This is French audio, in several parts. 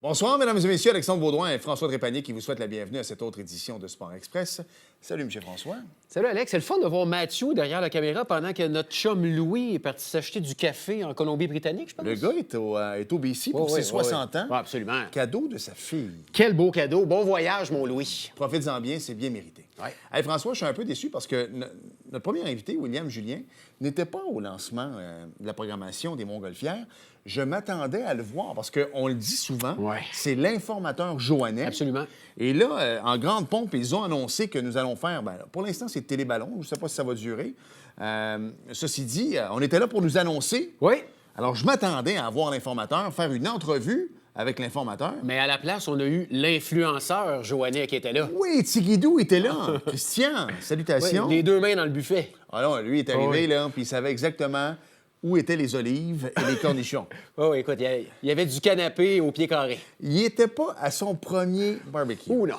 Bonsoir, mesdames et messieurs. Alexandre Baudouin et François Trépanier qui vous souhaitent la bienvenue à cette autre édition de Sport Express. Salut, M. François. Salut, Alex. C'est le fun de voir Mathieu derrière la caméra pendant que notre chum Louis est parti s'acheter du café en Colombie-Britannique, je pense. Le gars est au BC pour ses 60 ans. Oui, absolument. Cadeau de sa fille. Quel beau cadeau. Bon voyage, mon Louis. Profites-en bien, c'est bien mérité. Ouais. Hey, François, je suis un peu déçu parce que notre premier invité, William Julien, n'était pas au lancement de la programmation des Montgolfières. Je m'attendais à le voir parce qu'on le dit souvent, c'est l'informateur joannais. Absolument. Et là, en grande pompe, ils ont annoncé que nous allons faire, pour l'instant, c'est téléballon. Je ne sais pas si ça va durer. Ceci dit, on était là pour nous annoncer. Oui. Alors, je m'attendais à voir l'informateur faire une entrevue avec l'informateur. Mais à la place, on a eu l'influenceur joannais qui était là. Oui, Tigidou était là. Christian, salutations. Oui, les deux mains dans le buffet. Ah non, lui est arrivé, là, puis il savait exactement où étaient les olives et les cornichons. Oh, écoute, il y avait du canapé au pied carré. Il n'était pas à son premier barbecue. Ouh non.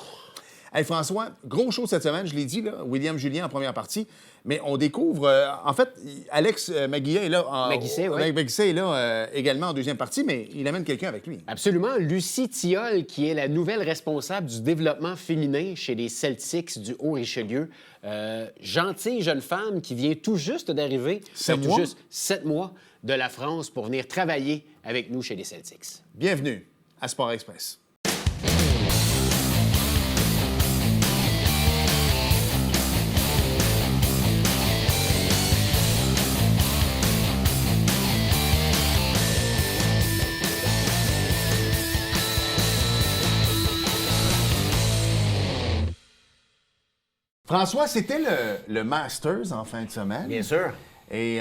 Hey, François, gros show cette semaine, je l'ai dit, là, William Julien en première partie, mais on découvre... en fait, Alex Maguillet est là... Maguisset est là également en deuxième partie, mais il amène quelqu'un avec lui. Absolument. Lucie Thiol, qui est la nouvelle responsable du développement féminin chez les Celtics du Haut-Richelieu. Gentille jeune femme qui vient tout juste d'arriver, tout juste 7 mois, de la France pour venir travailler avec nous chez les Celtics. Bienvenue à Sport Express. François, c'était le Masters en fin de semaine. Bien sûr. Et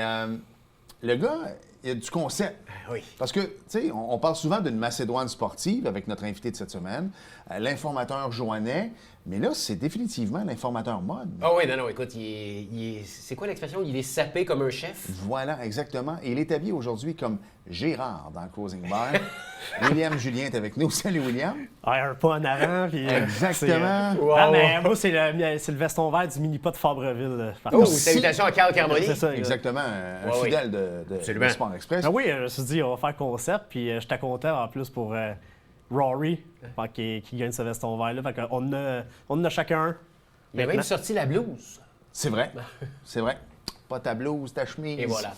le gars, il a du concept. Oui. Parce que, tu sais, on parle souvent d'une Macédoine sportive avec notre invité de cette semaine, l'informateur joannais, mais là, c'est définitivement l'informateur mode. Ah oui, non, écoute, c'est quoi l'expression? Il est sapé comme un chef? Voilà, exactement. Et il est habillé aujourd'hui comme Gérard dans Closing Bar. William Julien est avec nous. Salut, William. Un pas en avant. Puis, exactement. Wow. Ah, mais moi, c'est le veston vert du mini-pas de Fabreville. Salutations à Carl Carmoni. C'est ça, exactement. Un fidèle de Sport Express. Ah oui, je me suis dit, on va faire concept. Puis j'étais content en plus pour Rory qui gagne ce veston vert-là. Fait qu'on en a chacun un. Il a même sorti la blouse. C'est vrai. C'est vrai. Pas ta blouse, ta chemise. Et voilà.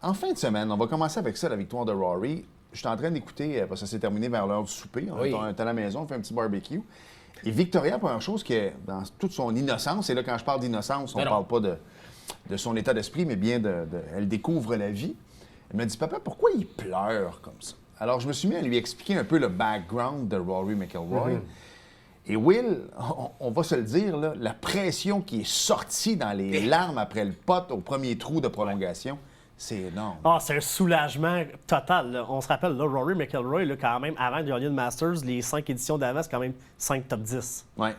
En fin de semaine, on va commencer avec ça, la victoire de Rory. Je suis en train d'écouter, parce que ça s'est terminé vers l'heure du souper. On est à la maison, on fait un petit barbecue. Et Victoria, première chose, qui est dans toute son innocence, et là, quand je parle d'innocence, on ne parle pas de son état d'esprit, mais bien elle découvre la vie. Elle me dit, papa, pourquoi il pleure comme ça? Alors, je me suis mis à lui expliquer un peu le background de Rory McIlroy. Et Will, on va se le dire, là, la pression qui est sortie dans les larmes après le putt au premier trou de prolongation, c'est énorme. Ah, c'est un soulagement total. Là. On se rappelle, là, Rory McIlroy, là, quand même, avant de gagner le Masters, les 5 éditions d'avant, c'est quand même 5 top 10. Ouais.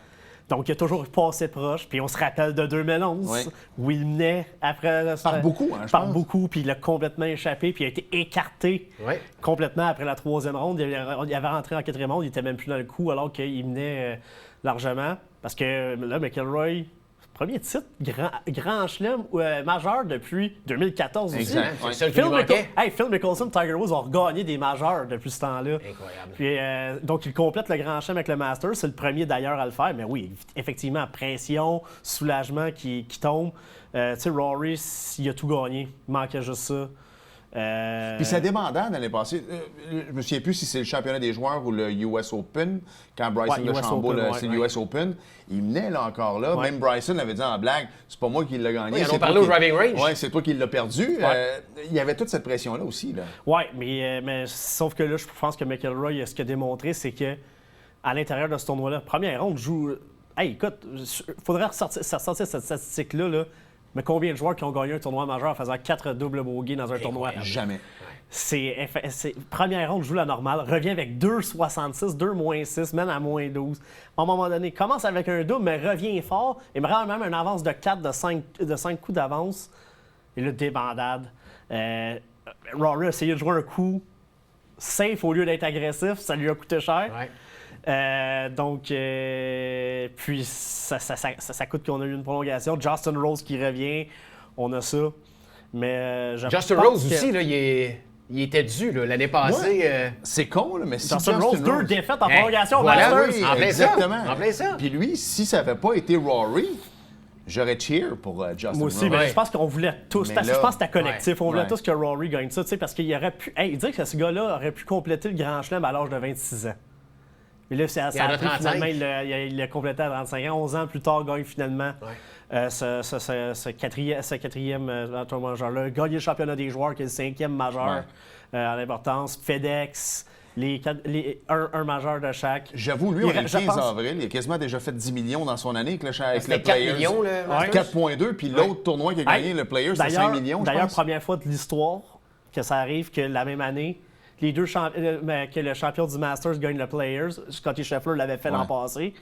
Donc, il a toujours passé proche. Puis on se rappelle de 2011, où il menait après... Par beaucoup, hein, je Par pense. beaucoup, puis il a complètement échappé, puis il a été écarté complètement après la troisième ronde. Il avait rentré en quatrième ronde, il était même plus dans le coup, alors qu'il menait largement. Parce que là, McIlroy... Premier titre grand chelem majeur depuis 2014 aussi. Phil Mickelson, Tiger Woods ont regagné des majeurs depuis ce temps-là. Incroyable. Puis, donc, il complète le grand chelem avec le Masters. C'est le premier d'ailleurs à le faire. Mais oui, effectivement, pression, soulagement qui tombe. Tu sais, Rory, il a tout gagné. Il manquait juste ça. Puis sa débandade l'année passée, je me souviens plus si c'est le championnat des joueurs ou le US Open, quand Bryson DeChambeau, c'est le US Open, il menait là encore là. Même Bryson avait dit en blague, c'est pas moi qui l'ai gagné. Ils ont parlé au driving range. Oui, c'est toi qui l'as perdu. Il y avait toute cette pression-là aussi. Oui, mais sauf que là, je pense que McIlroy, ce qu'il a démontré, c'est que à l'intérieur de ce tournoi-là, première ronde, joue. Hey, écoute, il faudrait ressortir cette statistique-là. Là. Mais combien de joueurs qui ont gagné un tournoi majeur en faisant 4 doubles bogeys dans un tournoi? Jamais. Première ronde, joue la normale, revient avec 2,66, 2-6, mène à -12. À un moment donné, commence avec un double, mais revient fort et me rend même une avance de 4 de 5 coups d'avance. Et là, débandade. Rory a essayé de jouer un coup safe au lieu d'être agressif, ça lui a coûté cher. Puis ça coûte qu'on a eu une prolongation. Justin Rose qui revient, on a ça. Mais Justin Rose aussi, là, il Il était dû, là, l'année passée. C'est con, là, mais si Justin Rose, 2 défaites en prolongation au voilà, Masters. oui, en plein exactement. ça. En plein ça. Puis lui, si ça n'avait pas été Rory, j'aurais cheer pour Justin Moi aussi, Rose. mais je pense qu'on voulait tous. Mais Parce que là- je pense que c'était collectif. On voulait Ouais. tous que Rory gagne ça, tu sais, parce qu'il aurait pu. Hey, dire que ce gars-là aurait pu compléter le Grand Chelem à l'âge de 26 ans. Mais là, ça en a a pris 35. finalement, il l'a complété à 35 ans. 11 ans plus tard, gagne finalement ce quatrième tournoi majeur-là. Gagner le championnat des joueurs, qui est le 5e majeur en importance. FedEx, un majeur de chaque. J'avoue, lui, on est le Je 15 pense- avril. Il a quasiment déjà fait 10 millions dans son année avec le C'était 4 millions, le Masters. 4,2. Puis l'autre tournoi qui a gagné, le Players, c'était 5 millions, je D'ailleurs, pense. première fois de l'histoire que ça arrive que la même année, les deux que le champion du Masters gagne le Players. Scottie Scheffler l'avait fait l'an passé.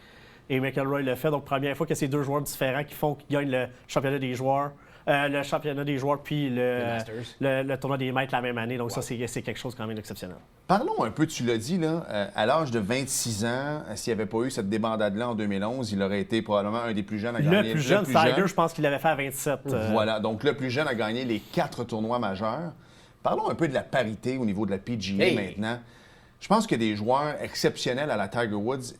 Et McIlroy l'a fait. Donc, première fois que c'est deux joueurs différents qui gagnent le championnat des joueurs. Le championnat des joueurs puis le tournoi des maîtres la même année. Donc, ça, c'est quelque chose quand même d'exceptionnel. Parlons un peu, tu l'as dit, là, à l'âge de 26 ans, s'il n'y avait pas eu cette débandade-là en 2011, il aurait été probablement un des plus jeunes à gagner. Le plus jeune, Tiger, je pense qu'il l'avait fait à 27. Voilà, donc le plus jeune a gagné les 4 tournois majeurs. Parlons un peu de la parité au niveau de la PGA maintenant. Je pense que des joueurs exceptionnels à la Tiger Woods,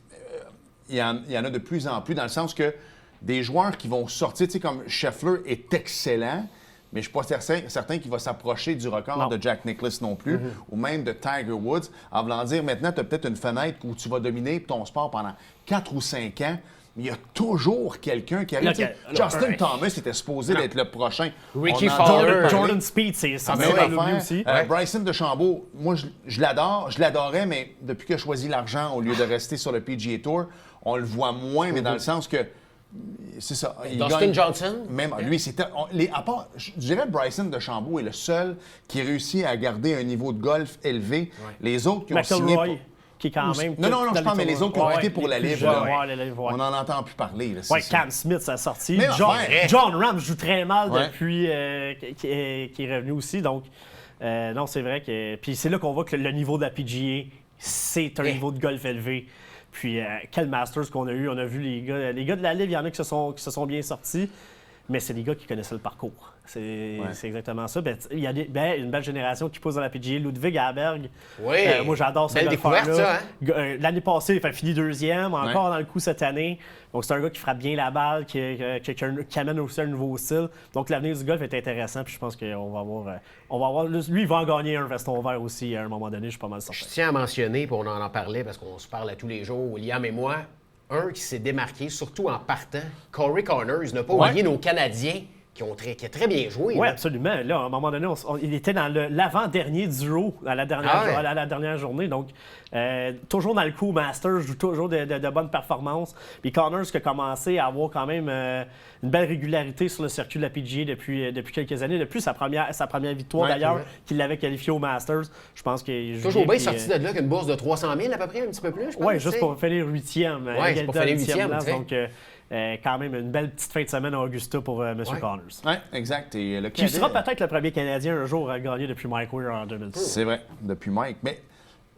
il y en a de plus en plus, dans le sens que des joueurs qui vont sortir, tu sais, comme Scheffler est excellent, mais je ne suis pas certain qu'il va s'approcher du record de Jack Nicklaus non plus, ou même de Tiger Woods, en voulant dire maintenant, tu as peut-être une fenêtre où tu vas dominer ton sport pendant 4 ou 5 ans. Mais il y a toujours quelqu'un qui arrive. Justin Thomas était supposé d'être le prochain. Ricky Fowler. Jordan Speed, c'est ça. Même On l'oublie affaire. aussi. Bryson DeChambeau, moi, je l'adore. Je l'adorais, mais depuis qu'il a choisi l'argent au lieu de rester sur le PGA Tour, on le voit moins, mais dans le sens que c'est ça. Dustin Johnson. Même lui, c'était. À part, je dirais Bryson DeChambeau est le seul qui réussit à garder un niveau de golf élevé. Les autres qui ont signé. Qui est quand même. Non, je parle, mais les autres qui ont quitté pour la Livre. On n'en entend plus parler. Là, Cam Smith, ça a sorti. Mais John Ram joue très mal depuis qu'il est revenu aussi. Donc, non, c'est vrai que. Puis c'est là qu'on voit que le niveau de la PGA, c'est un niveau de golf élevé. Puis, quel Masters qu'on a eu. On a vu les gars de la Livre, il y en a qui se sont bien sortis, mais c'est les gars qui connaissaient le parcours. C'est exactement ça. Il y a une belle génération qui pousse dans la PGA. Ludwig Haberg. Oui. Moi, j'adore ce belle découverte, ça. Hein? L'année passée, il a fini 2e, encore dans le coup cette année. Donc, c'est un gars qui frappe bien la balle, qui amène aussi un nouveau style. Donc, l'avenir du golf est intéressant. Puis, je pense qu'on va avoir. Lui, il va en gagner un veston vert aussi à un moment donné. Je suis pas mal certain. Je tiens à mentionner, puis on en parlait parce qu'on se parle à tous les jours, William et moi, un qui s'est démarqué, surtout en partant, Corey Connors. N'a pas oublié nos Canadiens qui a très bien joué. Oui, absolument. Là, à un moment donné, il était dans l'avant-dernier duo à la dernière journée. Donc, toujours dans le coup Masters, joue toujours de bonnes performances. Puis Connors qui a commencé à avoir quand même une belle régularité sur le circuit de la PGA depuis quelques années. Depuis sa première victoire, d'ailleurs, qu'il l'avait qualifié au Masters. Je pense qu'il toujours bien sorti de là qu'une bourse de 300 000 à peu près, un petit peu plus. Oui, juste pour finir 8e. Oui, c'est pour finir 8e. Donc, quand même une belle petite fin de semaine à Augusta pour M. Connors. Oui, exact. Et qui sera peut-être le premier Canadien un jour à gagner depuis Mike Weir en 2010. C'est vrai, depuis Mike. Mais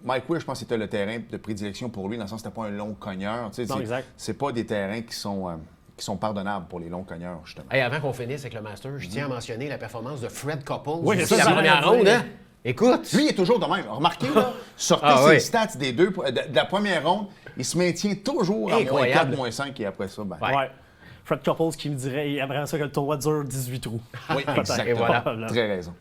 Mike Weir, je pense que c'était le terrain de prédilection pour lui, dans le sens que c'était pas un long cogneur. Non, exact. C'est pas des terrains qui sont pardonnables pour les longs cogneurs, justement. Hey, avant qu'on finisse avec le Master, je tiens à mentionner la performance de Fred Couples. Oui, c'est la première ronde, hein? Écoute! Lui, il est toujours de même. Remarquez, là, sortez ses stats de la première ronde, il se maintient toujours à moins 4, moins 5 et après ça, ben... Ouais. Fred Couples qui me dirait il aimerait ça que le tournoi dure 18 trous. Oui, exactement. Voilà. Très raison.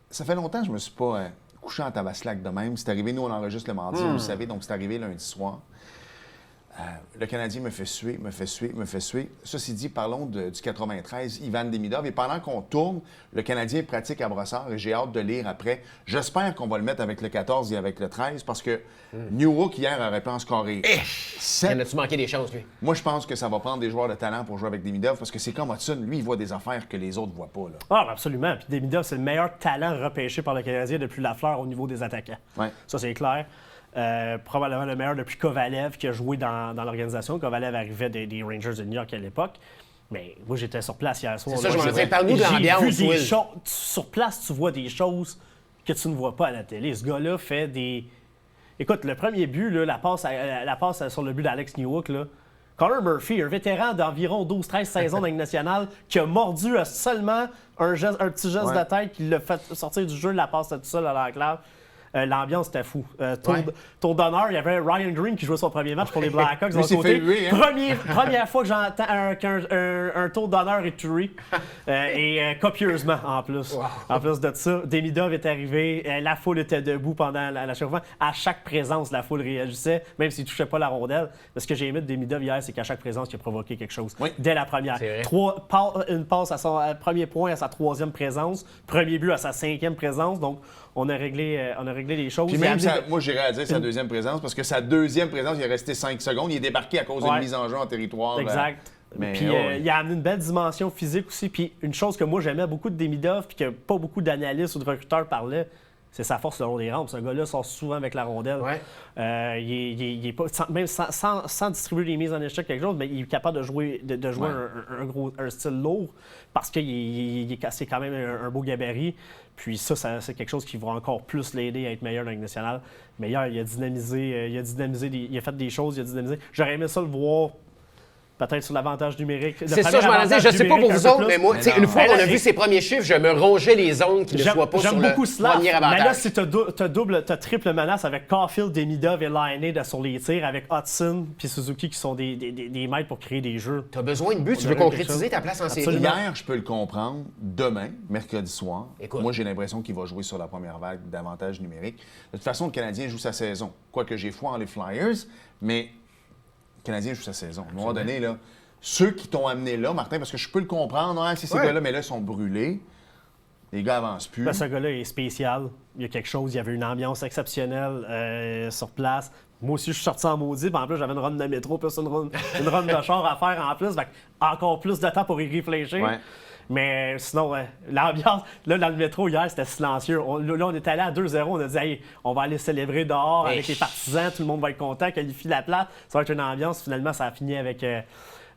Ça fait longtemps que je me suis pas couché en tabaslac de même. C'est arrivé, nous, on enregistre le mardi, vous le savez, donc c'est arrivé lundi soir. Le Canadien me fait suer. Ceci dit, parlons du 93, Ivan Demidov. Et pendant qu'on tourne, le Canadien pratique à Brossard et j'ai hâte de lire après. J'espère qu'on va le mettre avec le 14 et avec le 13 parce que Newhook, hier, aurait pu en scorer 7. En as-tu manqué des chances, lui? Moi, je pense que ça va prendre des joueurs de talent pour jouer avec Demidov parce que c'est comme Hudson. Lui, il voit des affaires que les autres ne voient pas. Là. Ah, absolument. Puis Demidov, c'est le meilleur talent repêché par le Canadien depuis Lafleur au niveau des attaquants. Ouais. Ça, c'est clair. Probablement le meilleur depuis Kovalev qui a joué dans l'organisation. Kovalev arrivait des Rangers de New York à l'époque. Mais moi, j'étais sur place hier soir. C'est ça, je me disais, parle-nous de l'ambiance. Sur place, tu vois des choses que tu ne vois pas à la télé. Ce gars-là fait des... Écoute, le premier but, là, la passe sur le but d'Alex Newhook, là, Connor Murphy, un vétéran d'environ 12-13 saisons dans la Ligue nationale, qui a mordu à seulement un petit geste de tête qui l'a fait sortir du jeu, la passe tout seul à l'enclave. L'ambiance était fou. Tour d'honneur, il y avait Ryan Green qui jouait son premier match pour les Blackhawks de l'autre côté. Première fois que j'entends qu'un tour d'honneur est tué. Copieusement en plus. Wow. En plus de ça, Demidov est arrivé. La foule était debout pendant la chauffement. À chaque présence, la foule réagissait, même s'il ne touchait pas la rondelle. Ce que j'ai aimé de Demidov hier, c'est qu'à chaque présence, il a provoqué quelque chose. Dès la première. Une passe à son premier point à sa 3e présence. Premier but à sa 5e présence. Donc, on a réglé les choses. Puis même, moi, j'irais à dire sa 2e présence, parce que sa 2e présence, il est resté 5 secondes. Il est débarqué à cause d'une mise en jeu en territoire. Exact. Puis il a amené une belle dimension physique aussi. Puis une chose que moi, j'aimais beaucoup de Demidov, puis que pas beaucoup d'analystes ou de recruteurs parlaient, c'est sa force le long des rampes. Ce gars-là sort souvent avec la rondelle. Il est pas, même sans distribuer les mises en échec, quelque chose, mais il est capable de jouer un style lourd parce que c'est quand même un beau gabarit. Puis ça, c'est quelque chose qui va encore plus l'aider à être meilleur dans la Ligue nationale. Mais hier, il a dynamisé, il a fait des choses, il a dynamisé. J'aurais aimé ça le voir peut-être sur l'avantage numérique. C'est ça, je m'en disais. Je ne sais pas pour vous autres, mais moi, une fois qu'on a vu ses premiers chiffres, je me rongeais les ongles qui ne soient pas sur le premier avantage. Mais là, si tu as triple menace avec Caulfield, Demidov et Laine sur les tirs, avec Hudson puis Suzuki qui sont des maîtres pour créer des jeux. Tu as besoin de buts, tu veux concrétiser ta place en série. Hier, je peux le comprendre. Demain, mercredi soir, moi, j'ai l'impression qu'il va jouer sur la première vague d'avantage numérique. De toute façon, le Canadien joue sa saison. Quoique j'ai foi en les Flyers, mais le Canadien joue sa saison. À un moment donné, là, ceux qui t'ont amené là, Martin, parce que je peux le comprendre, c'est ces gars-là, mais là, ils sont brûlés. Les gars avancent plus. Ce gars-là est spécial. Il y a quelque chose, il y avait une ambiance exceptionnelle sur place. Moi aussi, je suis sorti en maudit, puis en plus, j'avais une run de métro, plus une run de char à faire en plus. Encore plus de temps pour y réfléchir. Ouais. Mais sinon, l'ambiance, là, dans le métro hier, c'était silencieux. Là, on est allé à 2-0, on a dit, hey, on va aller célébrer dehors avec les partisans, tout le monde va être content, qualifie la place. Ça va être une ambiance. Finalement, ça a fini avec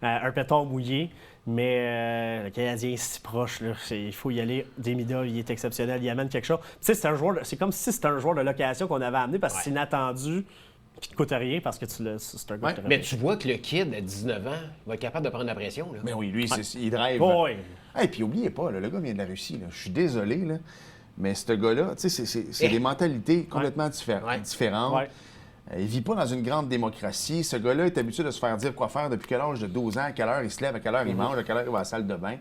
un pétard mouillé. Mais le Canadien est si proche, là, il faut y aller. Demidov, il est exceptionnel, il amène quelque chose. Tu sais, c'est comme si c'était un joueur de location qu'on avait amené parce que c'est inattendu. Qui ne te coûte rien parce que c'est un gars mais tu vois que le kid à 19 ans va être capable de prendre la pression. Là. Mais oui, lui, il drive. Et puis, n'oubliez pas, le gars vient de la Russie. Là. Je suis désolé, là, mais ce gars-là, c'est des mentalités complètement différentes. Ouais. Il ne vit pas dans une grande démocratie. Ce gars-là est habitué de se faire dire quoi faire depuis quel âge de 12 ans, à quelle heure il se lève, à quelle heure il mange, à quelle heure il va à la salle de bain.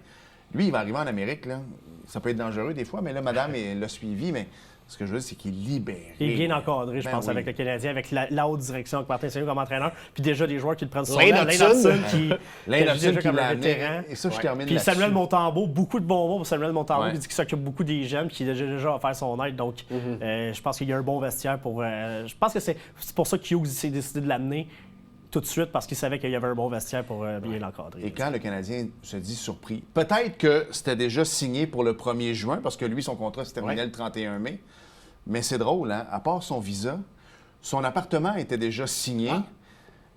Lui, il va arriver en Amérique. Là. Ça peut être dangereux des fois, mais là, madame l'a suivi. Mais ce que je veux dire, c'est qu'il est libéré. Il est bien encadré, je pense, avec le Canadien, avec la haute direction, avec Martin Saint-Louis comme entraîneur. Puis déjà, des joueurs qui le prennent sur Lane Hudson qui comme un vétéran. Et ça, je termine puis là-dessus. Samuel Montembeau, beaucoup de bons mots pour Samuel Montembeau, qui dit qu'il s'occupe beaucoup des jeunes, puis qui est déjà à faire son aide. Donc, je pense qu'il y a un bon vestiaire pour... je pense que c'est pour ça qu'Hughes s'est décidé de l'amener tout de suite, parce qu'il savait qu'il y avait un bon vestiaire pour bien l'encadrer. Et quand le Canadien se dit surpris, peut-être que c'était déjà signé pour le 1er juin, parce que lui, son contrat se terminait le 31 mai. Mais c'est drôle, hein? À part son visa, son appartement était déjà signé,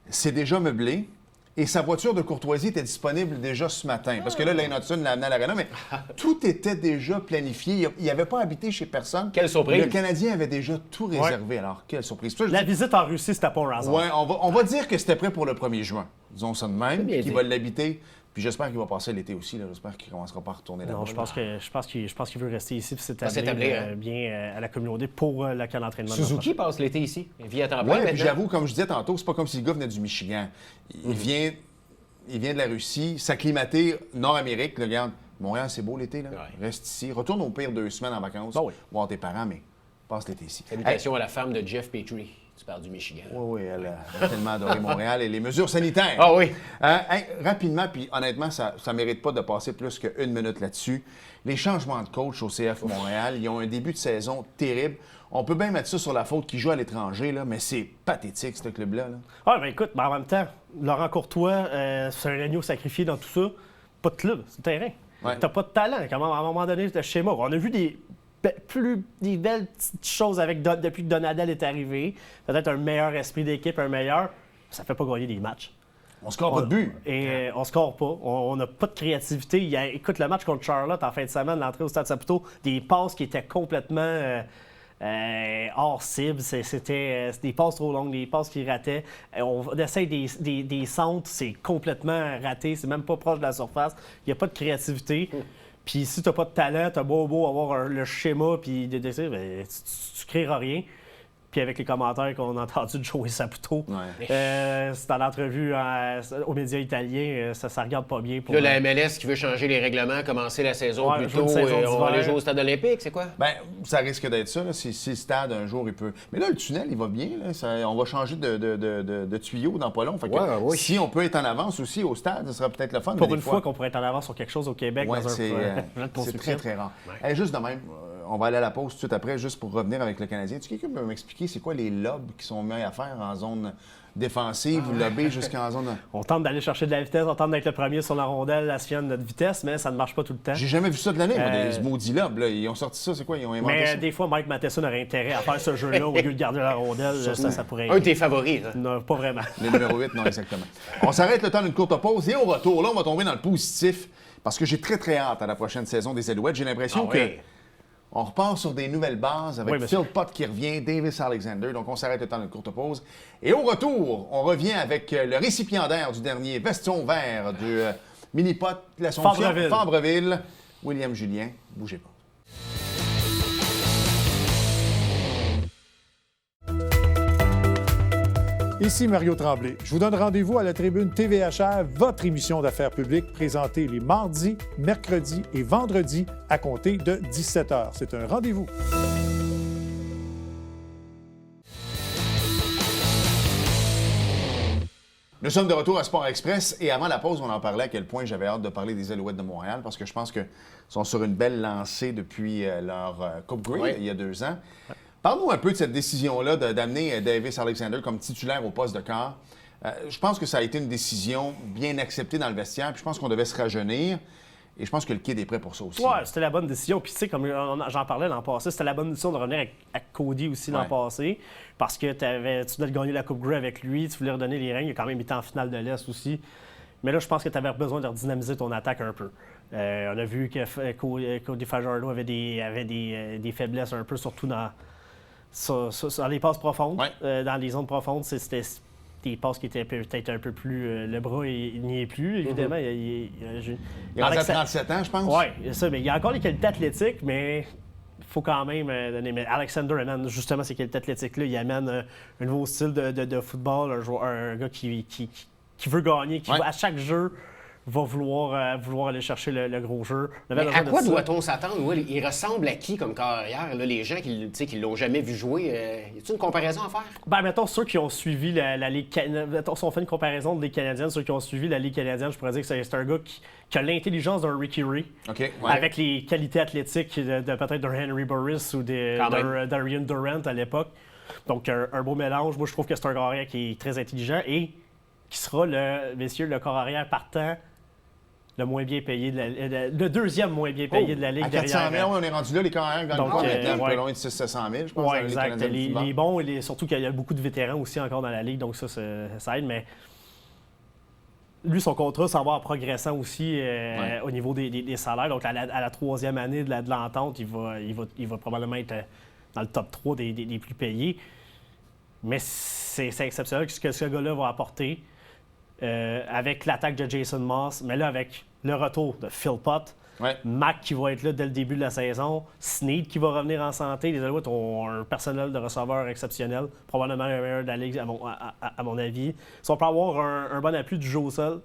c'est déjà meublé, et sa voiture de courtoisie était disponible déjà ce matin. Parce que là, Lane Hudson l'a amené à l'aréna, mais tout était déjà planifié. Il n'avait pas habité chez personne. Quelle surprise! Le Canadien avait déjà tout réservé. Alors, quelle surprise! La visite en Russie, c'était pas un hasard. Oui, on va dire que c'était prêt pour le 1er juin. Disons ça de même, qu'il va l'habiter. Puis j'espère qu'il va passer l'été aussi. Là. J'espère qu'il ne commencera pas à retourner là-bas. Non, je pense qu'il veut rester ici puis s'établir bien à la communauté pour le camp d'entraînement. Suzuki passe l'été ici. Il vit à temps plein. Oui, puis j'avoue, comme je disais tantôt, c'est pas comme si le gars venait du Michigan. Il vient de la Russie, s'acclimater Nord-Amérique. Regarde, Montréal, c'est beau l'été. Là. Ouais. Reste ici. Retourne au pire 2 semaines en vacances. Voir tes parents, mais passe l'été ici. Salutations à la femme de Jeff Petrie. Tu parles du Michigan. Oui, elle a tellement adoré Montréal et les mesures sanitaires. Ah oui. Rapidement, puis honnêtement, ça ne mérite pas de passer plus qu'une minute là-dessus. Les changements de coach au CF Montréal, ils ont un début de saison terrible. On peut bien mettre ça sur la faute qu'ils jouent à l'étranger, là, mais c'est pathétique, ce club-là. Ah, bien écoute, en même temps, Laurent Courtois, c'est un agneau sacrifié dans tout ça. Pas de club, c'est le terrain. Ouais. T'as pas de talent. À un moment donné, le schéma. On a vu des belles petites choses depuis que Donadel est arrivé. Peut-être un meilleur esprit d'équipe, ça fait pas gagner des matchs. On score pas de but. Et on score pas. On n'a pas de créativité. Écoute, le match contre Charlotte en fin de semaine, l'entrée au Stade Saputo, des passes qui étaient complètement hors cible. C'était des passes trop longues, des passes qui rataient. On essaie des centres, c'est complètement raté. C'est même pas proche de la surface. Il n'y a pas de créativité. Puis si tu n'as pas de talent, tu as beau avoir le schéma, puis tu créeras rien. Puis avec les commentaires qu'on a entendus de Joey Saputo, c'est dans l'entrevue aux médias italiens, ça regarde pas bien. Pour là, la MLS qui veut changer les règlements, commencer la saison plus tôt, on va aller jouer au stade olympique, c'est quoi? Bien, ça risque d'être ça. Là. Si le stade, un jour, il peut... Mais là, le tunnel, il va bien. Là. On va changer de tuyau dans pas long. Fait que, si on peut être en avance aussi au stade, ça sera peut-être le fun. Pour une fois qu'on pourrait être en avance sur quelque chose au Québec, dans c'est très, très rare. Juste de même... On va aller à la pause tout de suite après, juste pour revenir avec le Canadien. Quelqu'un peut m'expliquer c'est quoi les lobes qui sont mis à faire en zone défensive ou lobés jusqu'en zone... On tente d'aller chercher de la vitesse, on tente d'être le premier sur la rondelle, la science de notre vitesse, mais ça ne marche pas tout le temps. J'ai jamais vu ça de l'année, des maudits lobes. Là. Ils ont sorti ça, c'est quoi? Ils ont inventé ça? Des fois, Mike Matheson aurait intérêt à faire ce jeu-là au lieu de garder la rondelle. Ça pourrait... Un de tes favoris. Là. Non, pas vraiment. Le numéro 8, non, exactement. On s'arrête le temps d'une courte pause et au retour, là, on va tomber dans le positif parce que j'ai très, très hâte à la prochaine saison des Alouettes. J'ai l'impression que... On repart sur des nouvelles bases avec Phil Pott qui revient, Davis Alexander. Donc, on s'arrête le temps d'une courte pause. Et au retour, on revient avec le récipiendaire du dernier veston vert du mini-pot de l'Assomption, Fabreville, William Julien. Bougez pas. Ici Mario Tremblay. Je vous donne rendez-vous à la tribune TVHR, votre émission d'affaires publiques présentée les mardis, mercredis et vendredis à compter de 17h. C'est un rendez-vous. Nous sommes de retour à Sport Express et avant la pause, on en parlait à quel point j'avais hâte de parler des Alouettes de Montréal parce que je pense qu'ils sont sur une belle lancée depuis leur Coupe Grey il y a 2 ans. Parle-nous un peu de cette décision-là d'amener Davis Alexander comme titulaire au poste de quart. Je pense que ça a été une décision bien acceptée dans le vestiaire, puis je pense qu'on devait se rajeunir. Et je pense que le kid est prêt pour ça aussi. Ouais, c'était la bonne décision. Puis tu sais, comme j'en parlais l'an passé, c'était la bonne décision de revenir avec Cody aussi l'an passé. Parce que tu venais de gagner la Coupe Grey avec lui, tu voulais redonner les règnes. Il a quand même été en finale de l'Est aussi. Mais là, je pense que tu avais besoin de redynamiser ton attaque un peu. On a vu que Cody Fajardo avait des faiblesses un peu, surtout dans les passes profondes. Dans les zones profondes, c'était des passes qui étaient peut-être un peu plus... le bras, il n'y est plus, évidemment. Il a 37 ans, je pense. Oui, c'est ça. Mais il y a encore les qualités athlétiques, mais il faut quand même donner... Mais Alexander amène justement ces qualités athlétiques-là. Il amène un nouveau style de football, un gars qui veut gagner, qui à chaque jeu va vouloir aller chercher le gros jeu. Mais à quoi doit-on s'attendre? Will? Il ressemble à qui comme carrière? Là, les gens qui ne l'ont jamais vu jouer, y a-t-il une comparaison à faire? Ben, mettons, ceux qui ont suivi la Ligue canadienne, si on fait une comparaison de Ligue canadienne, ceux qui ont suivi la Ligue canadienne, je pourrais dire que c'est un gars qui a l'intelligence d'un Ricky Ray, avec les qualités athlétiques de peut-être d'un Henry Burris ou d'un Ryan Durant à l'époque. Donc, un beau mélange. Moi, je trouve que c'est un corps arrière qui est très intelligent et qui sera, le corps arrière partant le moins bien payé, le deuxième moins bien payé de la Ligue. À 400 000, on est rendu là, les carrières gagnent pas maintenant, un peu loin de 600 000, je pense. Oui, exact. Les bons, et surtout qu'il y a beaucoup de vétérans aussi encore dans la Ligue, donc ça aide, mais lui, son contrat s'en va en progressant aussi au niveau des salaires. Donc, à la 3e année de l'entente, il va probablement être dans le top 3 des plus payés. Mais c'est exceptionnel ce que ce gars-là va apporter. Avec l'attaque de Jason Moss, mais là, avec le retour de Phil Pott, Mac qui va être là dès le début de la saison, Snead qui va revenir en santé. Les Alouettes ont un personnel de receveurs exceptionnel, probablement le meilleur de la Ligue, à mon avis. Si on peut avoir un bon appui du jeu au sol,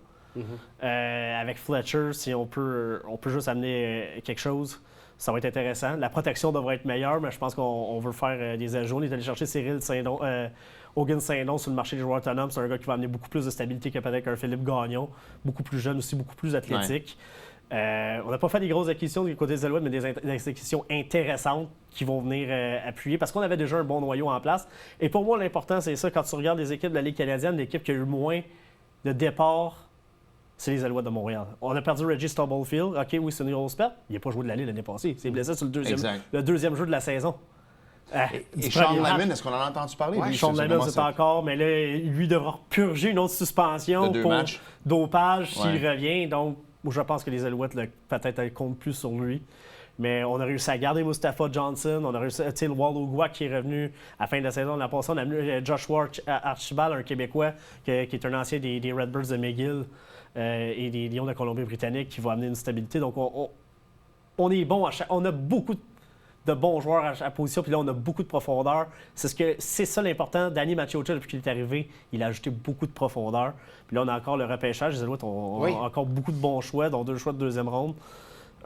avec Fletcher, si on peut juste amener quelque chose, ça va être intéressant. La protection devrait être meilleure, mais je pense qu'on veut faire des ajouts. On est allé chercher Cyril Hogan Saint-Don sur le marché des joueurs autonomes. C'est un gars qui va amener beaucoup plus de stabilité que peut-être un Philippe Gagnon. Beaucoup plus jeune aussi, beaucoup plus athlétique. On n'a pas fait des grosses acquisitions du côté des Alouettes, mais des acquisitions intéressantes qui vont venir appuyer parce qu'on avait déjà un bon noyau en place. Et pour moi, l'important, c'est ça. Quand tu regardes les équipes de la Ligue canadienne, l'équipe qui a eu moins de départs, c'est les Alouettes de Montréal. On a perdu Reggie Stubblefield. OK, oui, c'est une grosse perte. Il n'a pas joué de l'année l'année passée. Il s'est blessé sur le deuxième jeu de la saison. Et Sean Lamine, est-ce qu'on en a entendu parler? Oui, Sean Lamine, c'est encore, mais là, lui devra purger une autre suspension pour dopage s'il revient. Donc, je pense que les Alouettes, peut-être, elles comptent plus sur lui. Mais on a réussi à garder Mustafa Johnson. On a réussi, tu sais, le Walogua qui est revenu à la fin de la saison. L'an passé, on a amené Joshua Archibald, un Québécois qui est un ancien des Redbirds de McGill et des Lions de Colombie-Britannique qui va amener une stabilité. Donc, on est bon. On a beaucoup de bons joueurs à position, puis là, on a beaucoup de profondeur. C'est ça l'important. Danny Maciocia, depuis qu'il est arrivé, il a ajouté beaucoup de profondeur. Puis là, on a encore le repêchage. Les Alouettes ont encore beaucoup de bons choix, dont 2 choix de deuxième ronde.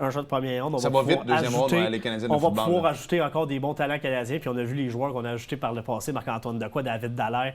Un choix de première ronde. Ça va vite, deuxième ronde, les Canadiens de football. On va pouvoir ajouter encore des bons talents canadiens. Puis on a vu les joueurs qu'on a ajoutés par le passé, Marc-Antoine Dequoy, David Dallaire,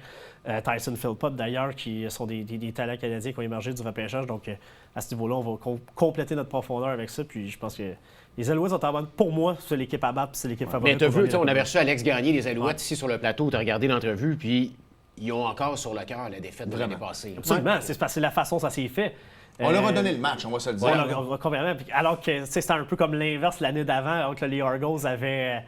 Tyson Philpott d'ailleurs, qui sont des talents canadiens qui ont émergé du repêchage. Donc à ce niveau-là, on va compléter notre profondeur avec ça. Puis je pense que les Alouettes sont en bonne. Pour moi, c'est l'équipe à battre, c'est l'équipe favorite. Mais t'as vu, on avait reçu Alex Gagné des Alouettes ici sur le plateau. Tu as regardé l'entrevue, puis ils ont encore sur le cœur la défaite de l'année passée. Absolument, c'est parce que c'est la façon dont ça s'est fait. On leur a donné le match, on va se le dire. Ouais, alors que c'était un peu comme l'inverse l'année d'avant, alors que les Argos avaient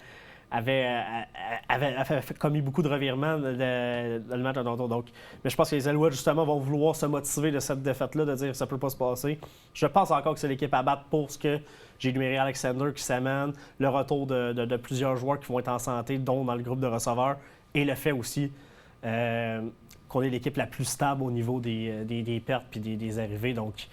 commis beaucoup de revirements dans le match à Toronto. Donc, mais je pense que les Alouettes, justement, vont vouloir se motiver de cette défaite-là, de dire que ça ne peut pas se passer. Je pense encore que c'est l'équipe à battre pour ce que j'ai énuméré Alexander qui s'amène, le retour de plusieurs joueurs qui vont être en santé, dont dans le groupe de receveurs, et le fait aussi qu'on est l'équipe la plus stable au niveau des pertes puis des arrivées. Donc,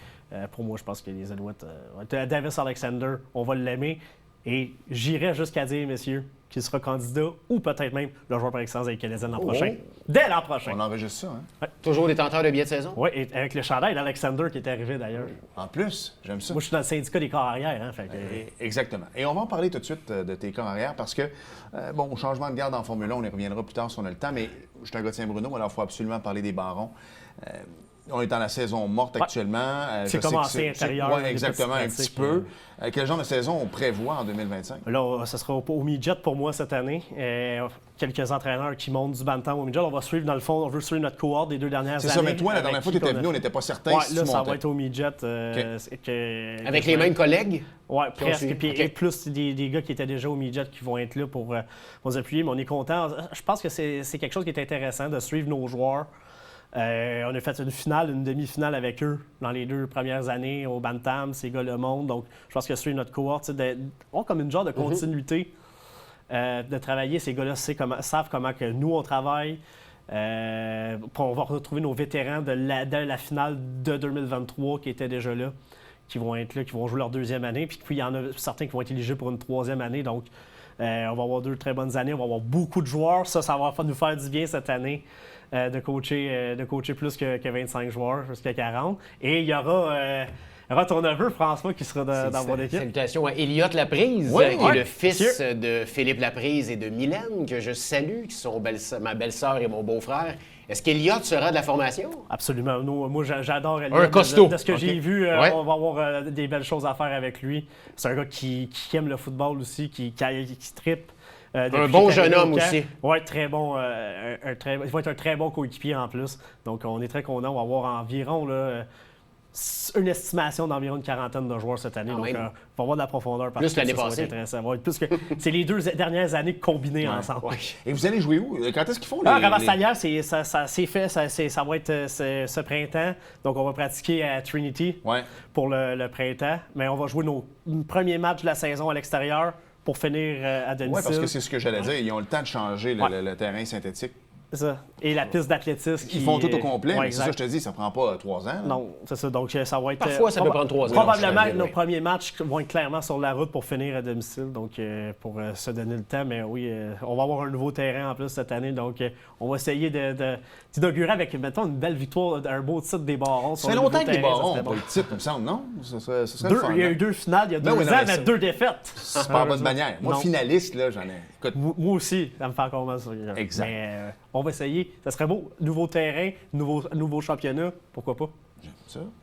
pour moi, je pense que les Alouettes... Davis Alexander, on va l'aimer. Et j'irais jusqu'à dire, messieurs, qu'il sera candidat ou peut-être même le joueur par excellence avec les Canadiens l'an prochain. Dès l'an prochain. On enregistre ça, hein? Ouais. Toujours détenteur de billets de saison? Oui, et avec le chandail d'Alexander qui est arrivé d'ailleurs. En plus, j'aime ça. Moi, je suis dans le syndicat des corps arrière. Hein, fait que... Exactement. Et on va en parler tout de suite de tes corps arrière parce que, bon, changement de garde en Formule 1, on y reviendra plus tard si on a le temps, mais je suis un gars de Saint-Bruno, alors il faut absolument parler des Barons. On est dans la saison morte actuellement. C'est commencé intérieur. Oui, exactement, un petit peu. Quel genre de saison on prévoit en 2025? Là, ce sera au midget pour moi cette année. Quelques entraîneurs qui montent du bantam au midget. On va suivre, dans le fond, on veut suivre notre cohorte des 2 dernières années. C'est ça, mais toi, la dernière fois que tu étais venu, on n'était pas certain si tu montais. Ça va être au midget. Avec les mêmes collègues? Oui, presque. Et plus des gars qui étaient déjà au midget qui vont être là pour nous appuyer. Mais on est content. Je pense que c'est quelque chose qui est intéressant de suivre nos joueurs. On a fait une demi-finale avec eux dans les 2 premières années au Bantam, ces gars le monde. Donc, je pense que suivre notre cohorte, on a comme une genre de continuité de travailler. Ces gars-là savent comment que nous, on travaille. On va retrouver nos vétérans de la finale de 2023 qui étaient déjà là, qui vont être là, qui vont jouer leur 2e année. Puis il y en a certains qui vont être éligibles pour une 3e année. Donc, on va avoir 2 très bonnes années. On va avoir beaucoup de joueurs. Ça va nous faire du bien cette année. De coacher plus que 25 joueurs, jusqu'à 40. Et il y aura ton neveu, François, qui sera dans mon équipe. Salutations à Elliott Laprise, qui est le fils de Philippe Laprise et de Mylène, que je salue, qui sont ma belle-sœur et mon beau-frère. Est-ce qu'Elliott sera de la formation? Absolument. Moi, j'adore Elliott. Un costaud. De ce que j'ai vu, on va avoir des belles choses à faire avec lui. C'est un gars qui aime le football aussi, qui trippe. Un bon jeune homme aussi. Oui, très bon. Il va être un très bon coéquipier en plus. Donc, on est très content. On va avoir environ une estimation d'environ une 40aine de joueurs cette année. Donc, on va avoir de la profondeur. Plus l'année passée. Plus que c'est les 2 dernières années combinées ensemble. Ouais. Et vous allez jouer où? Quand est-ce qu'ils font Ravasalière, ça c'est fait. Ça va être ce printemps. Donc, on va pratiquer à Trinity pour le printemps. Mais on va jouer nos premiers matchs de la saison à l'extérieur pour finir à domicile. Oui, parce que c'est ce que j'allais dire. Ils ont le temps de changer le terrain synthétique. C'est ça. Et la piste d'athlétisme. Ils font tout au complet, mais c'est ça, je te dis, ça prend pas 3 ans. Là. Non, c'est ça. Donc, ça va être... Parfois, ça peut prendre 3 ans. Probablement, nos premiers matchs vont être clairement sur la route pour finir à domicile, donc pour se donner le temps. Mais oui, on va avoir un nouveau terrain en plus cette année, donc on va essayer d'inaugurer avec, mettons, une belle victoire, un beau titre des Barons. Ça fait longtemps que les Barons n'ont pas eu de titre, il me semble, non? Ce serait le fun. Il y a eu 2 finales il y a 2 ans, mais 2 défaites. C'est pas la bonne manière. Moi, finaliste, là, j'en ai... Écoute... Moi aussi, ça me fait encore mal sur le cœur. Exact. Mais on va essayer. Ça serait beau. Nouveau terrain, nouveau championnat. Pourquoi pas?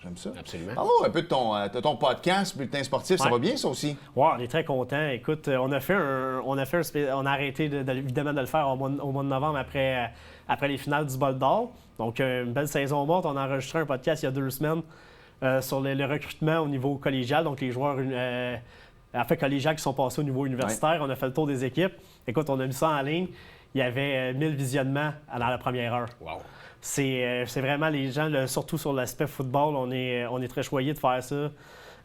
J'aime ça. Absolument. Parlons un peu de ton podcast, Bulletin sportif. Ça va bien, ça aussi? Oui, on est très contents. Écoute, on a arrêté évidemment de le faire au mois de novembre après les finales du Bol d'Or. Donc, une belle saison morte. On a enregistré un podcast il y a 2 semaines sur le recrutement au niveau collégial. Donc, les joueurs collégials qui sont passés au niveau universitaire. On a fait le tour des équipes. Écoute, on a mis ça en ligne. Il y avait 1000 visionnements dans la première heure. Wow. C'est vraiment les gens, surtout sur l'aspect football, on est très choyés de faire ça.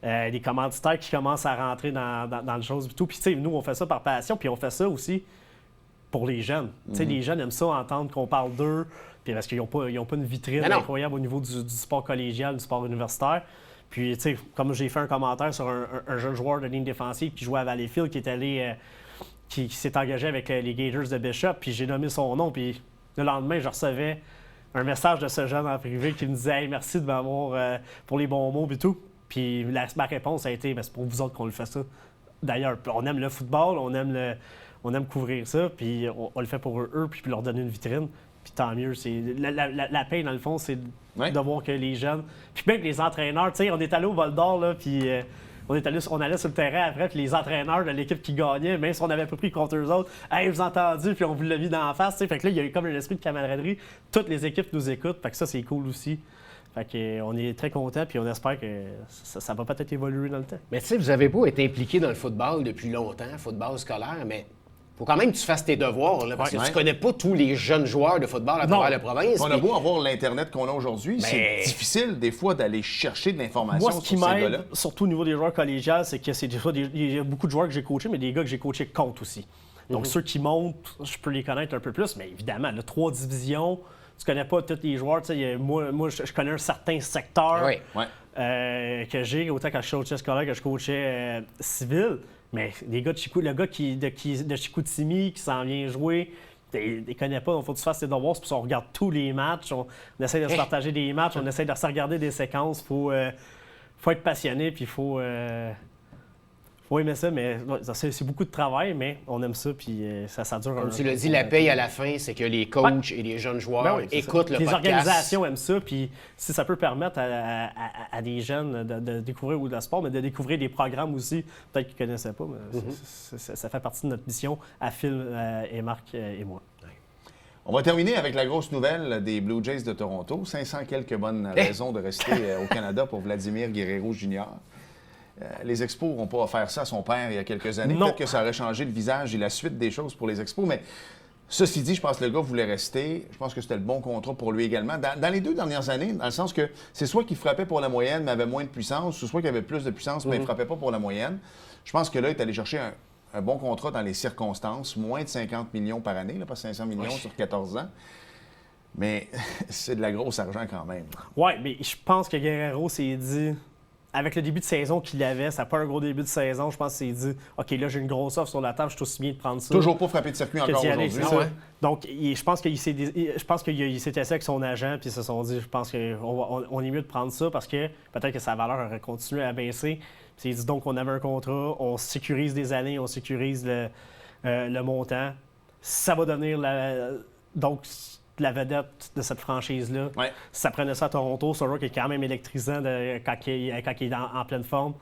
des commanditaires qui commencent à rentrer dans le chose et tout. Puis, tu sais, nous, on fait ça par passion, puis on fait ça aussi pour les jeunes. Tu sais, les jeunes aiment ça, entendre qu'on parle d'eux, puis parce qu'ils n'ont pas une vitrine incroyable au niveau du sport collégial, du sport universitaire. Puis, tu sais, comme j'ai fait un commentaire sur un jeune joueur de ligne défensive qui jouait à Valleyfield, qui est allé, qui s'est engagé avec les Gators de Bishop, puis j'ai nommé son nom, puis le lendemain, je recevais un message de ce jeune en privé qui me disait « Hey, merci de m'avoir pour les bons mots et tout ». Puis ma réponse a été « C'est pour vous autres qu'on le fait ça. » D'ailleurs, on aime le football, on aime couvrir ça, puis on le fait pour eux, puis leur donner une vitrine. Puis tant mieux. La paix, dans le fond, c'est de voir que les jeunes... Puis même les entraîneurs, tu sais, on est allé au Vol d'Or, là, puis on allait sur le terrain après, puis les entraîneurs de l'équipe qui gagnait, même si on n'avait pas pris contre eux autres, « Hey, vous entendu? » Puis on vous l'a mis d'en face, tu sais. Fait que là, il y a eu comme un esprit de camaraderie. Toutes les équipes nous écoutent, fait que ça, c'est cool aussi. Fait qu'on est très contents, puis on espère que ça va peut-être évoluer dans le temps. Mais tu sais, vous avez beau être impliqué dans le football depuis longtemps, football scolaire, mais faut quand même que tu fasses tes devoirs, là, parce que tu connais pas tous les jeunes joueurs de football à travers la province. On a beau avoir l'Internet qu'on a aujourd'hui, c'est difficile des fois d'aller chercher de l'information sur ces gars-là. Moi, ce qui m'aide, surtout au niveau des joueurs collégiales, c'est que c'est des fois, il y a beaucoup de joueurs que j'ai coachés, mais des gars que j'ai coachés contre aussi. Donc ceux qui montent, je peux les connaître un peu plus, mais évidemment, là, 3 divisions, tu connais pas tous les joueurs. Moi, je connais un certain secteur que j'ai, autant quand je coachais scolaire que je coachais civil. Mais les gars de le gars de Chicoutimi qui s'en vient jouer, il ne connaît pas. Il faut que tu fasses tes devoirs. C'est pour ça qu'on regarde tous les matchs. On essaie de se partager des matchs. On essaie de se regarder des séquences. Il faut être passionné. Puis il faut aimer ça. Mais c'est beaucoup de travail, mais on aime ça. Puis ça dure. Comme tu l'as dit, la paye à la fin, c'est que les coachs et les jeunes joueurs écoutent le podcast. Les organisations aiment ça. Puis si ça peut permettre à des jeunes de découvrir le sport, mais de découvrir des programmes aussi, peut-être qu'ils ne connaissaient pas. Mais ça fait partie de notre mission à Phil et Marc et moi. On va terminer avec la grosse nouvelle des Blue Jays de Toronto. 500 quelques bonnes raisons de rester au Canada pour Vladimir Guerrero Jr. Les Expos n'ont pas offert ça à son père il y a quelques années. Peut-être que ça aurait changé le visage et la suite des choses pour les Expos, mais ceci dit, je pense que le gars voulait rester. Je pense que c'était le bon contrat pour lui également. Dans les 2 dernières années, dans le sens que c'est soit qu'il frappait pour la moyenne, mais avait moins de puissance, ou soit qu'il avait plus de puissance, mais il ne frappait pas pour la moyenne. Je pense que là, il est allé chercher un bon contrat dans les circonstances, moins de 50 millions par année, là, pas 500 millions sur 14 ans. Mais c'est de la grosse argent quand même. Oui, mais je pense que Guerrero s'est dit... Avec le début de saison qu'il avait, ça n'a pas un gros début de saison, je pense qu'il s'est dit « OK, là, j'ai une grosse offre sur la table, je suis aussi bien de prendre ça. » Toujours pas frappé de circuit encore aujourd'hui. Donc, je pense qu'il s'est assis avec son agent, puis ils se sont dit « Je pense qu'on est mieux de prendre ça parce que peut-être que sa valeur aurait continué à baisser. » Puis il dit donc on avait un contrat, on sécurise des années, on sécurise le montant. Ça va devenir la vedette de cette franchise-là. Ça prenait ça à Toronto, c'est un joueur qui est quand même électrisant quand il est en pleine forme.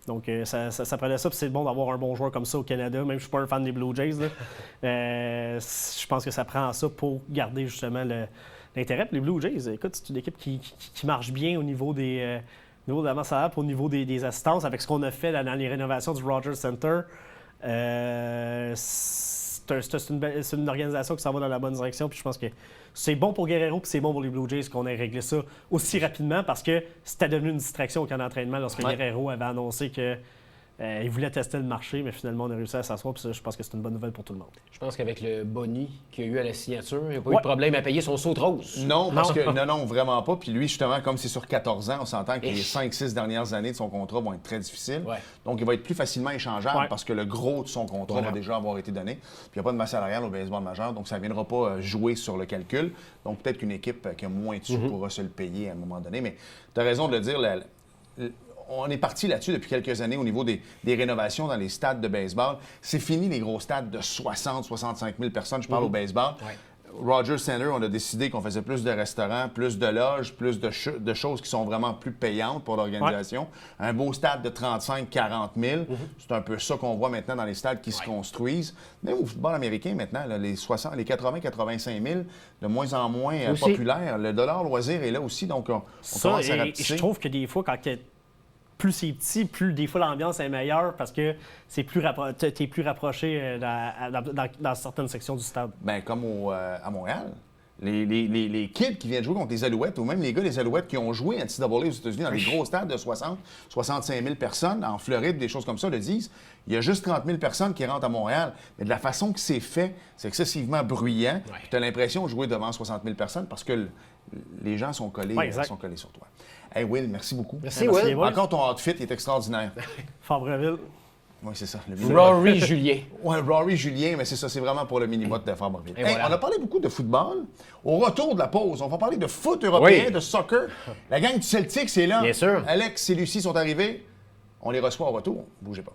Donc, ça prenait ça, puis c'est bon d'avoir un bon joueur comme ça au Canada. Même si je ne suis pas un fan des Blue Jays, je pense que ça prend ça pour garder justement l'intérêt. Puis les Blue Jays, écoute, c'est une équipe qui marche bien au niveau de la masse salariale, au niveau des assistances, avec ce qu'on a fait dans les rénovations du Rogers Center. C'est une organisation qui s'en va dans la bonne direction, puis je pense que c'est bon pour Guerrero, puis c'est bon pour les Blue Jays qu'on ait réglé ça aussi rapidement, parce que c'était devenu une distraction au camp d'entraînement lorsque Guerrero avait annoncé qu'il voulait tester le marché, mais finalement, on a réussi à s'asseoir, puis ça, je pense que c'est une bonne nouvelle pour tout le monde. Je pense qu'avec le boni qu'il y a eu à la signature, il n'y a pas eu de problème à payer son saut de rose. Non, parce que non, vraiment pas. Puis lui, justement, comme c'est sur 14 ans, on s'entend que les 5-6 dernières années de son contrat vont être très difficiles. Donc, il va être plus facilement échangeable parce que le gros de son contrat va déjà avoir été donné. Puis il n'y a pas de masse salariale au baseball majeur, donc ça ne viendra pas jouer sur le calcul. Donc, peut-être qu'une équipe qui a moins de sous pourra se le payer à un moment donné. Mais tu as raison de le dire, on est parti là-dessus depuis quelques années au niveau des rénovations dans les stades de baseball. C'est fini les gros stades de 60-65 000 personnes, je parle au baseball. Rogers Center, on a décidé qu'on faisait plus de restaurants, plus de loges, plus de choses qui sont vraiment plus payantes pour l'organisation. Un beau stade de 35-40 000, c'est un peu ça qu'on voit maintenant dans les stades qui se construisent. Même au football américain maintenant, là, les 80-85 000, de moins en moins populaire. Le dollar loisir est là aussi, donc on commence à rapetisser. Je trouve que des fois, plus c'est petit, plus des fois l'ambiance est meilleure parce que t'es plus rapproché dans certaines sections du stade. Bien, comme à Montréal. les kids qui viennent jouer contre les Alouettes, ou même les gars des Alouettes qui ont joué à NCAA aux États-Unis dans des gros stades de 60, 65 000 personnes, en Floride, des choses comme ça, le disent. Il y a juste 30 000 personnes qui rentrent à Montréal. Mais de la façon que c'est fait, c'est excessivement bruyant. Tu as l'impression de jouer devant 60 000 personnes parce que les gens sont collés sur toi. Hey Will, merci beaucoup. Merci Will. Encore ton outfit est extraordinaire. Fabreville. Oui, c'est ça. Rory Julien. Oui, Rory Julien, mais c'est ça, c'est vraiment pour le mini-mot de Fabreville. Hey, voilà. On a parlé beaucoup de football. Au retour de la pause, on va parler de foot européen, de soccer. La gang du Celtic, c'est là. Bien sûr. Alex et Lucie sont arrivés. On les reçoit au retour. Bougez pas.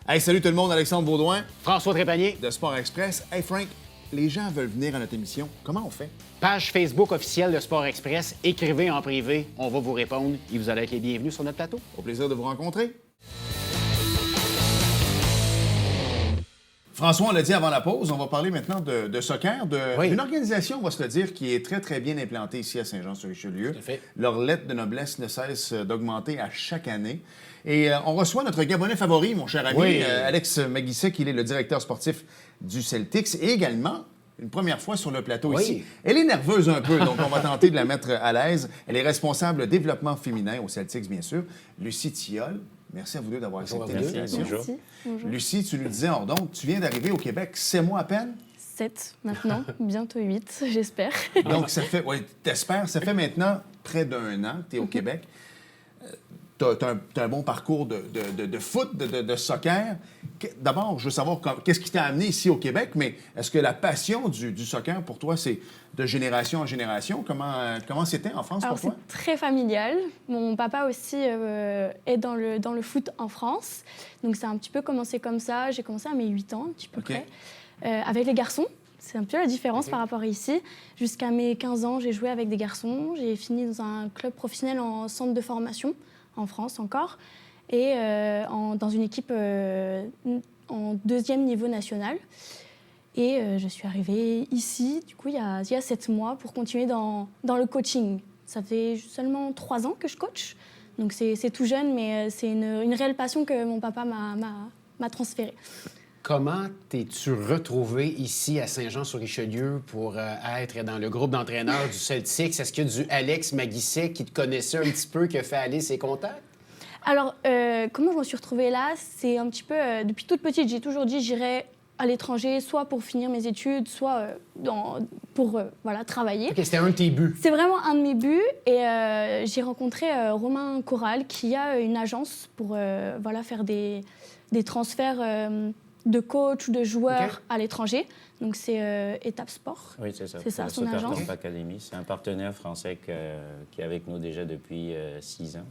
Hey, salut tout le monde, Alexandre Baudouin. François Trépanier. De Sport Express. Hey Frank, les gens veulent venir à notre émission. Comment on fait? Page Facebook officielle de Sport Express. Écrivez en privé. On va vous répondre et vous allez être les bienvenus sur notre plateau. Au plaisir de vous rencontrer. François, on l'a dit avant la pause, on va parler maintenant de soccer, d'une organisation, on va se le dire, qui est très, très bien implantée ici à Saint-Jean-sur-Richelieu. Tout à fait. Leur lettre de noblesse ne cesse d'augmenter à chaque année. Et on reçoit notre Gabonais favori, mon cher ami, Alex Maguisset, qui est le directeur sportif du Celtics, et également une première fois sur le plateau ici. Elle est nerveuse un peu, donc on va tenter de la mettre à l'aise. Elle est responsable développement féminin au Celtics, bien sûr. Lucie Thiol. Merci à vous deux d'avoir accepté l'invitation. Merci. Bonjour. Lucie, tu nous disais hors d'onde, tu viens d'arriver au Québec 7 mois à peine? 7 maintenant, bientôt 8, j'espère. Donc, ça fait, oui, t'espères, ça fait maintenant près d'1 an que tu es au Québec. T'as un bon parcours de foot, de soccer. D'abord, je veux savoir qu'est-ce qui t'a amené ici au Québec, mais est-ce que la passion du soccer, pour toi, c'est de génération en génération? Comment c'était en France pour toi? C'est très familial. Mon papa aussi est dans le foot en France. Donc, ça a un petit peu commencé comme ça. J'ai commencé à mes 8 ans, un petit peu près, avec les garçons. C'est un peu la différence par rapport à ici. Jusqu'à mes 15 ans, j'ai joué avec des garçons. J'ai fini dans un club professionnel en centre de formation, en France encore, et dans une équipe en 2e niveau national. Et je suis arrivée ici, du coup, il y a 7 mois, pour continuer dans le coaching. Ça fait seulement 3 ans que je coach, donc c'est tout jeune, mais c'est une réelle passion que mon papa m'a transférée. Comment t'es-tu retrouvé ici à Saint-Jean-sur-Richelieu pour être dans le groupe d'entraîneurs du Celtics? Est-ce qu'il y a du Alex Maguisset qui te connaissait un petit peu, qui a fait aller ses contacts? Alors, comment je me suis retrouvée là? C'est un petit peu... depuis toute petite, j'ai toujours dit j'irais à l'étranger, soit pour finir mes études, soit pour travailler. OK, c'était un de tes buts. C'est vraiment un de mes buts. Et j'ai rencontré Romain Corral, qui a une agence pour faire des transferts... de coach ou de joueurs à l'étranger. Donc, c'est Étape Sport. Oui, c'est ça. C'est ça, son Soccer agence. Camp Academy. C'est un partenaire français qui est avec nous déjà depuis 6 ans,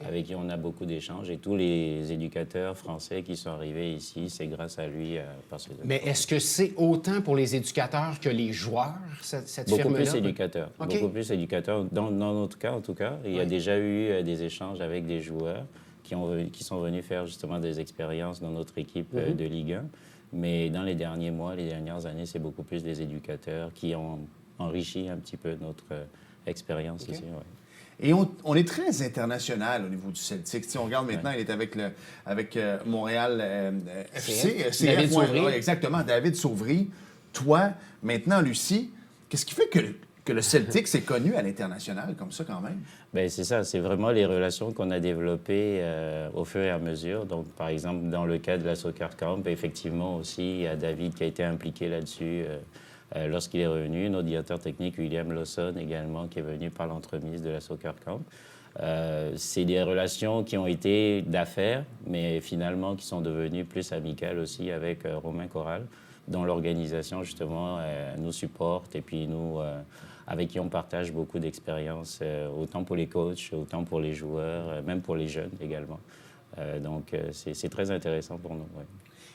avec qui on a beaucoup d'échanges. Et tous les éducateurs français qui sont arrivés ici, c'est grâce à lui. Mais est-ce que c'est autant pour les éducateurs que les joueurs, cette firme-là? Beaucoup plus éducateurs. Okay. Beaucoup plus éducateurs. Dans notre cas, en tout cas, il y a déjà eu des échanges avec des joueurs qui sont venus faire justement des expériences dans notre équipe de Ligue 1. Mais dans les derniers mois, les dernières années, c'est beaucoup plus des éducateurs qui ont enrichi un petit peu notre expérience ici. Ouais. Et on est très international au niveau du Celtic. Si on regarde maintenant, il est avec Montréal FC. David Sauvry. Exactement, David Sauvry. Toi, maintenant, Lucie, qu'est-ce qui fait que le Celtic s'est connu à l'international comme ça quand même? Bien, c'est ça. C'est vraiment les relations qu'on a développées au fur et à mesure. Donc, par exemple, dans le cas de la Soccer Camp, effectivement aussi, il y a David qui a été impliqué là-dessus lorsqu'il est revenu. Notre directeur technique, William Lawson, également, qui est venu par l'entremise de la Soccer Camp. C'est des relations qui ont été d'affaires, mais finalement qui sont devenues plus amicales aussi avec Romain Corral, dont l'organisation, justement, nous supporte et puis nous... avec qui on partage beaucoup d'expériences, autant pour les coachs, autant pour les joueurs, même pour les jeunes également. Donc, c'est très intéressant pour nous. Ouais.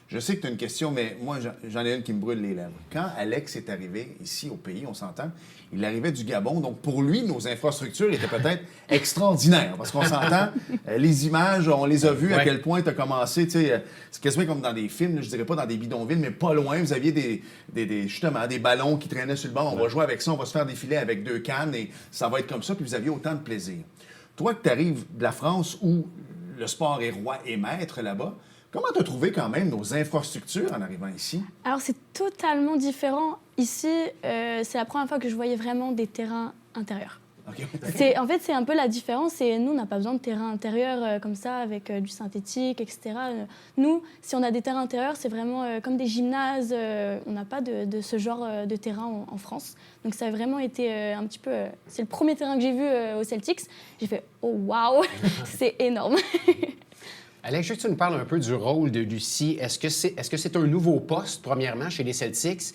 Je sais que tu as une question, mais moi, j'en ai une qui me brûle les lèvres. Quand Alex est arrivé ici au pays, on s'entend, il arrivait du Gabon, donc pour lui, nos infrastructures étaient peut-être extraordinaires, parce qu'on s'entend, les images, on les a vues, à quel point tu as commencé, tu sais, c'est quasiment comme dans des films, je dirais pas dans des bidonvilles, mais pas loin, vous aviez justement des ballons qui traînaient sur le banc, on va jouer avec ça, on va se faire défiler avec 2 cannes, et ça va être comme ça, puis vous aviez autant de plaisir. Toi, que tu arrives de la France, où le sport est roi et maître là-bas, Comment tu as trouvé quand même nos infrastructures en arrivant ici? Alors, c'est totalement différent. Ici, c'est la première fois que je voyais vraiment des terrains intérieurs. Okay. En fait, c'est un peu la différence. Et nous, on n'a pas besoin de terrain intérieur comme ça, avec du synthétique, etc. Nous, si on a des terrains intérieurs, c'est vraiment comme des gymnases. On n'a pas de ce genre de terrain en France. Donc, ça a vraiment été un petit peu... c'est le premier terrain que j'ai vu au Celtics. J'ai fait « Oh, waouh! C'est énorme! » Alex, je veux que tu nous parles un peu du rôle de Lucie. Est-ce que c'est un nouveau poste, premièrement, chez les Celtics?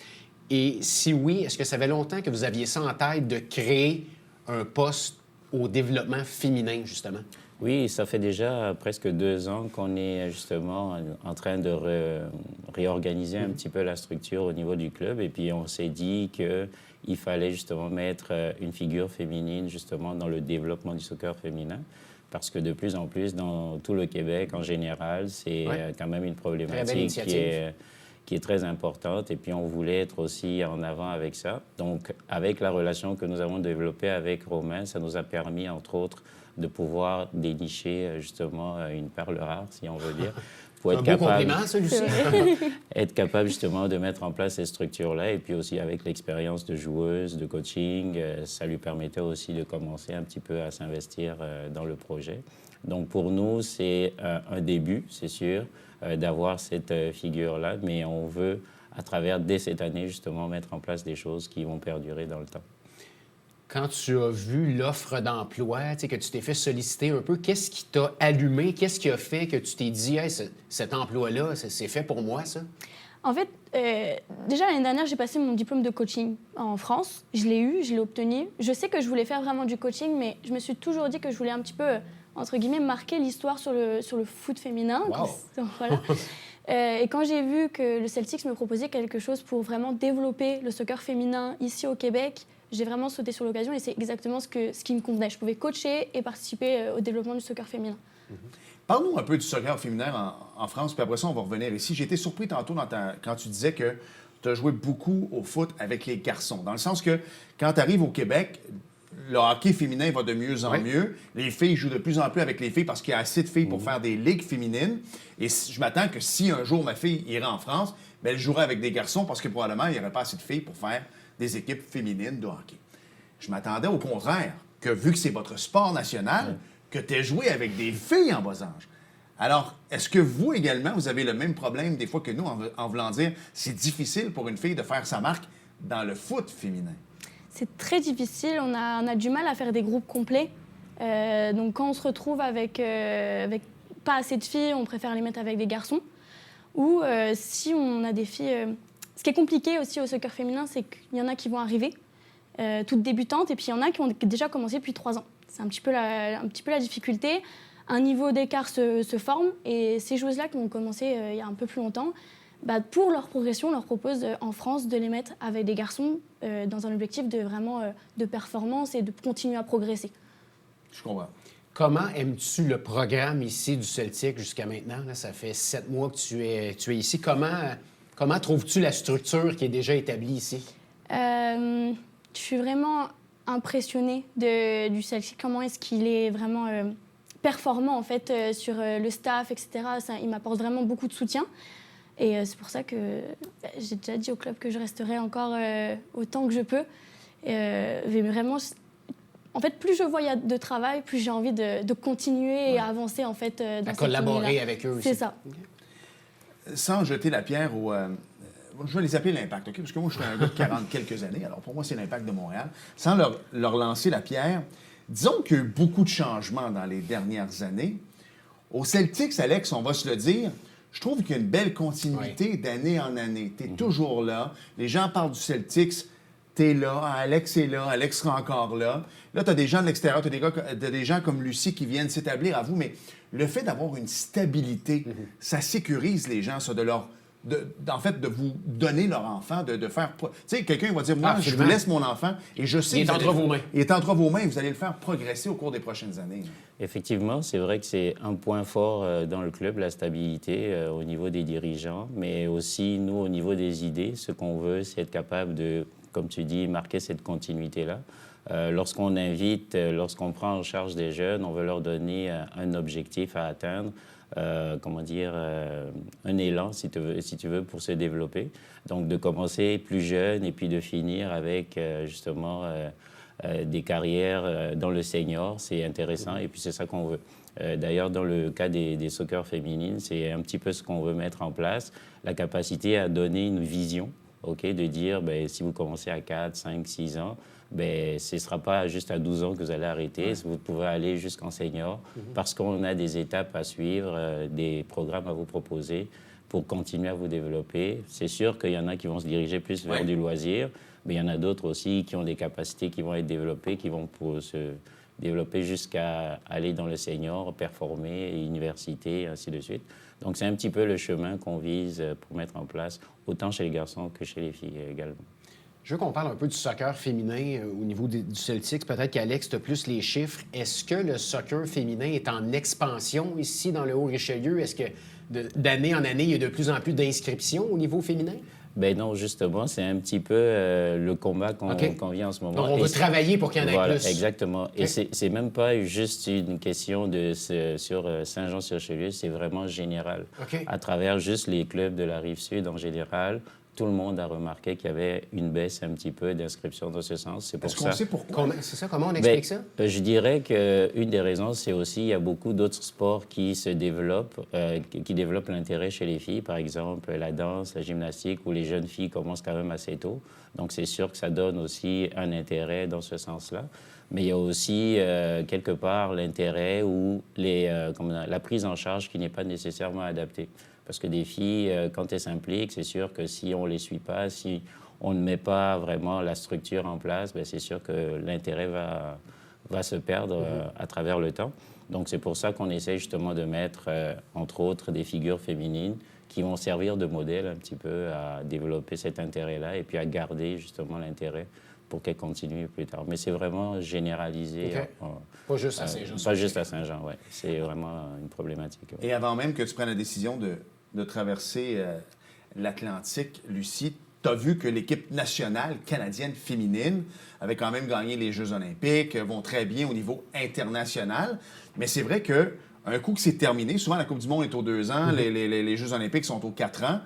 Et si oui, est-ce que ça fait longtemps que vous aviez ça en tête de créer un poste au développement féminin, justement? Oui, ça fait déjà presque 2 ans qu'on est justement en train de réorganiser un petit peu la structure au niveau du club. Et puis, on s'est dit qu'il fallait justement mettre une figure féminine justement dans le développement du soccer féminin. Parce que de plus en plus, dans tout le Québec en général, c'est quand même une problématique qui est très importante. Et puis, on voulait être aussi en avant avec ça. Donc, avec la relation que nous avons développée avec Romain, ça nous a permis, entre autres, de pouvoir dénicher justement une perle rare, si on veut dire, pour être capable, compliment, celui-ci. être capable justement de mettre en place ces structures-là. Et puis aussi avec l'expérience de joueuse, de coaching, ça lui permettait aussi de commencer un petit peu à s'investir dans le projet. Donc pour nous, c'est un début, c'est sûr, d'avoir cette figure-là, mais on veut, à travers, dès cette année, justement, mettre en place des choses qui vont perdurer dans le temps. Quand tu as vu l'offre d'emploi, que tu t'es fait solliciter un peu, qu'est-ce qui t'a allumé? Qu'est-ce qui a fait que tu t'es dit hey, cet emploi-là, c'est fait pour moi, ça? En fait, déjà l'année dernière, j'ai passé mon diplôme de coaching en France. Je l'ai eu, je l'ai obtenu. Je sais que je voulais faire vraiment du coaching, mais je me suis toujours dit que je voulais un petit peu, entre guillemets, marquer l'histoire sur le foot féminin. Wow. Voilà. Et quand j'ai vu que le Celtics me proposait quelque chose pour vraiment développer le soccer féminin ici au Québec, j'ai vraiment sauté sur l'occasion et c'est exactement ce qui me convenait. Je pouvais coacher et participer au développement du soccer féminin. Parle-nous un peu du soccer féminin en France, puis après ça, on va revenir ici. J'ai été surpris tantôt quand tu disais que tu as joué beaucoup au foot avec les garçons, dans le sens que quand tu arrives au Québec, le hockey féminin va de mieux en mieux. Les filles jouent de plus en plus avec les filles parce qu'il y a assez de filles pour faire des ligues féminines. Et je m'attends que si un jour ma fille irait en France, bien, elle jouerait avec des garçons parce que probablement, il n'y aurait pas assez de filles pour faire des équipes féminines de hockey. Je m'attendais au contraire que, vu que c'est votre sport national, que tu aies joué avec des filles en bas âge. Alors, est-ce que vous également, vous avez le même problème des fois que nous, en voulant dire c'est difficile pour une fille de faire sa marque dans le foot féminin? C'est très difficile. On a du mal à faire des groupes complets. Donc, quand on se retrouve avec pas assez de filles, on préfère les mettre avec des garçons. Ou si on a des filles... ce qui est compliqué aussi au soccer féminin, c'est qu'il y en a qui vont arriver, toutes débutantes, et puis il y en a qui ont déjà commencé depuis 3 ans. C'est un petit peu la difficulté. Un niveau d'écart se forme, et ces joueuses-là qui ont commencé il y a un peu plus longtemps, pour leur progression, on leur propose en France de les mettre avec des garçons dans un objectif de performance et de continuer à progresser. Je comprends. Comment aimes-tu le programme ici du Celtic jusqu'à maintenant? Là, ça fait 7 mois que tu es ici. Comment trouves-tu la structure qui est déjà établie ici? Je suis vraiment impressionnée du Celtic. Comment est-ce qu'il est vraiment performant en fait sur le staff, etc. Il m'apporte vraiment beaucoup de soutien. Et c'est pour ça que j'ai déjà dit au club que je resterai encore autant que je peux. Mais vraiment, en fait, plus je vois de travail, plus j'ai envie de continuer et à avancer en fait dans cette collaborer avec eux aussi. C'est ça. Sans jeter la pierre au... je vais les appeler l'Impact, OK? Parce que moi, je suis un gars de 40 quelques années. Alors, pour moi, c'est l'Impact de Montréal. Sans leur lancer la pierre, disons qu'il y a eu beaucoup de changements dans les dernières années. Au Celtics, Alex, on va se le dire, je trouve qu'il y a une belle continuité d'année en année. Tu es toujours là. Les gens parlent du Celtics. T'es là, Alex est là, Alex sera encore là. Là, tu as des gens de l'extérieur, tu as des gens comme Lucie qui viennent s'établir à vous, mais le fait d'avoir une stabilité, ça sécurise les gens, ça, en fait, de vous donner leur enfant, de faire... Tu sais, quelqu'un va dire, moi, je vous laisse mon enfant, et je sais Il est entre vos mains. Il est entre vos mains, et vous allez le faire progresser au cours des prochaines années. Effectivement, c'est vrai que c'est un point fort dans le club, la stabilité au niveau des dirigeants, mais aussi, nous, au niveau des idées, ce qu'on veut, c'est être capable de, comme tu dis, marquer cette continuité-là. Lorsqu'on prend en charge des jeunes, on veut leur donner un objectif à atteindre un élan, si tu veux, pour se développer. Donc, de commencer plus jeune et puis de finir avec, des carrières dans le senior, c'est intéressant et puis c'est ça qu'on veut. D'ailleurs, dans le cas des soccer féminines, c'est un petit peu ce qu'on veut mettre en place, la capacité à donner une vision, de dire, si vous commencez à 4, 5, 6 ans, ce ne sera pas juste à 12 ans que vous allez arrêter, vous pouvez aller jusqu'en senior parce qu'on a des étapes à suivre, des programmes à vous proposer pour continuer à vous développer. C'est sûr qu'il y en a qui vont se diriger plus vers du loisir, mais il y en a d'autres aussi qui ont des capacités qui vont être développées, qui vont se développer jusqu'à aller dans le senior, performer, université, ainsi de suite. Donc, c'est un petit peu le chemin qu'on vise pour mettre en place, autant chez les garçons que chez les filles également. Je veux qu'on parle un peu du soccer féminin au niveau du Celtics. Peut-être qu'Alex, tu as plus les chiffres. Est-ce que le soccer féminin est en expansion ici dans le Haut-Richelieu? Est-ce que d'année en année, il y a de plus en plus d'inscriptions au niveau féminin? Ben non, justement, c'est un petit peu le combat qu'on vit en ce moment. Donc, on veut travailler pour qu'il y en ait voilà, plus. Exactement. Okay. Et c'est même pas juste une question sur Saint-Jean-sur-Richelieu, c'est vraiment général. Okay. À travers juste les clubs de la Rive-Sud en général, tout le monde a remarqué qu'il y avait une baisse un petit peu d'inscription dans ce sens. C'est pour Est-ce qu'on sait pourquoi? C'est ça? Comment on explique ça? Je dirais qu'une des raisons, c'est aussi qu'il y a beaucoup d'autres sports qui se développent, qui développent l'intérêt chez les filles. Par exemple, la danse, la gymnastique, où les jeunes filles commencent quand même assez tôt. Donc, c'est sûr que ça donne aussi un intérêt dans ce sens-là. Mais il y a aussi, quelque part, l'intérêt ou la prise en charge qui n'est pas nécessairement adaptée. Parce que des filles, quand elles s'impliquent, c'est sûr que si on ne les suit pas, si on ne met pas vraiment la structure en place, c'est sûr que l'intérêt va se perdre à travers le temps. Donc, c'est pour ça qu'on essaie justement de mettre, entre autres, des figures féminines qui vont servir de modèle un petit peu à développer cet intérêt-là et puis à garder justement l'intérêt pour qu'elles continuent plus tard. Mais c'est vraiment généralisé. Okay. Pas juste à Saint-Jean. Pas juste à Saint-Jean, oui. C'est vraiment une problématique. Et avant même que tu prennes la décision de traverser l'Atlantique, Lucie, tu as vu que l'équipe nationale canadienne féminine avait quand même gagné les Jeux olympiques, vont très bien au niveau international. Mais c'est vrai qu'un coup que c'est terminé, souvent la Coupe du monde est aux 2 ans, les Jeux olympiques sont aux 4 ans.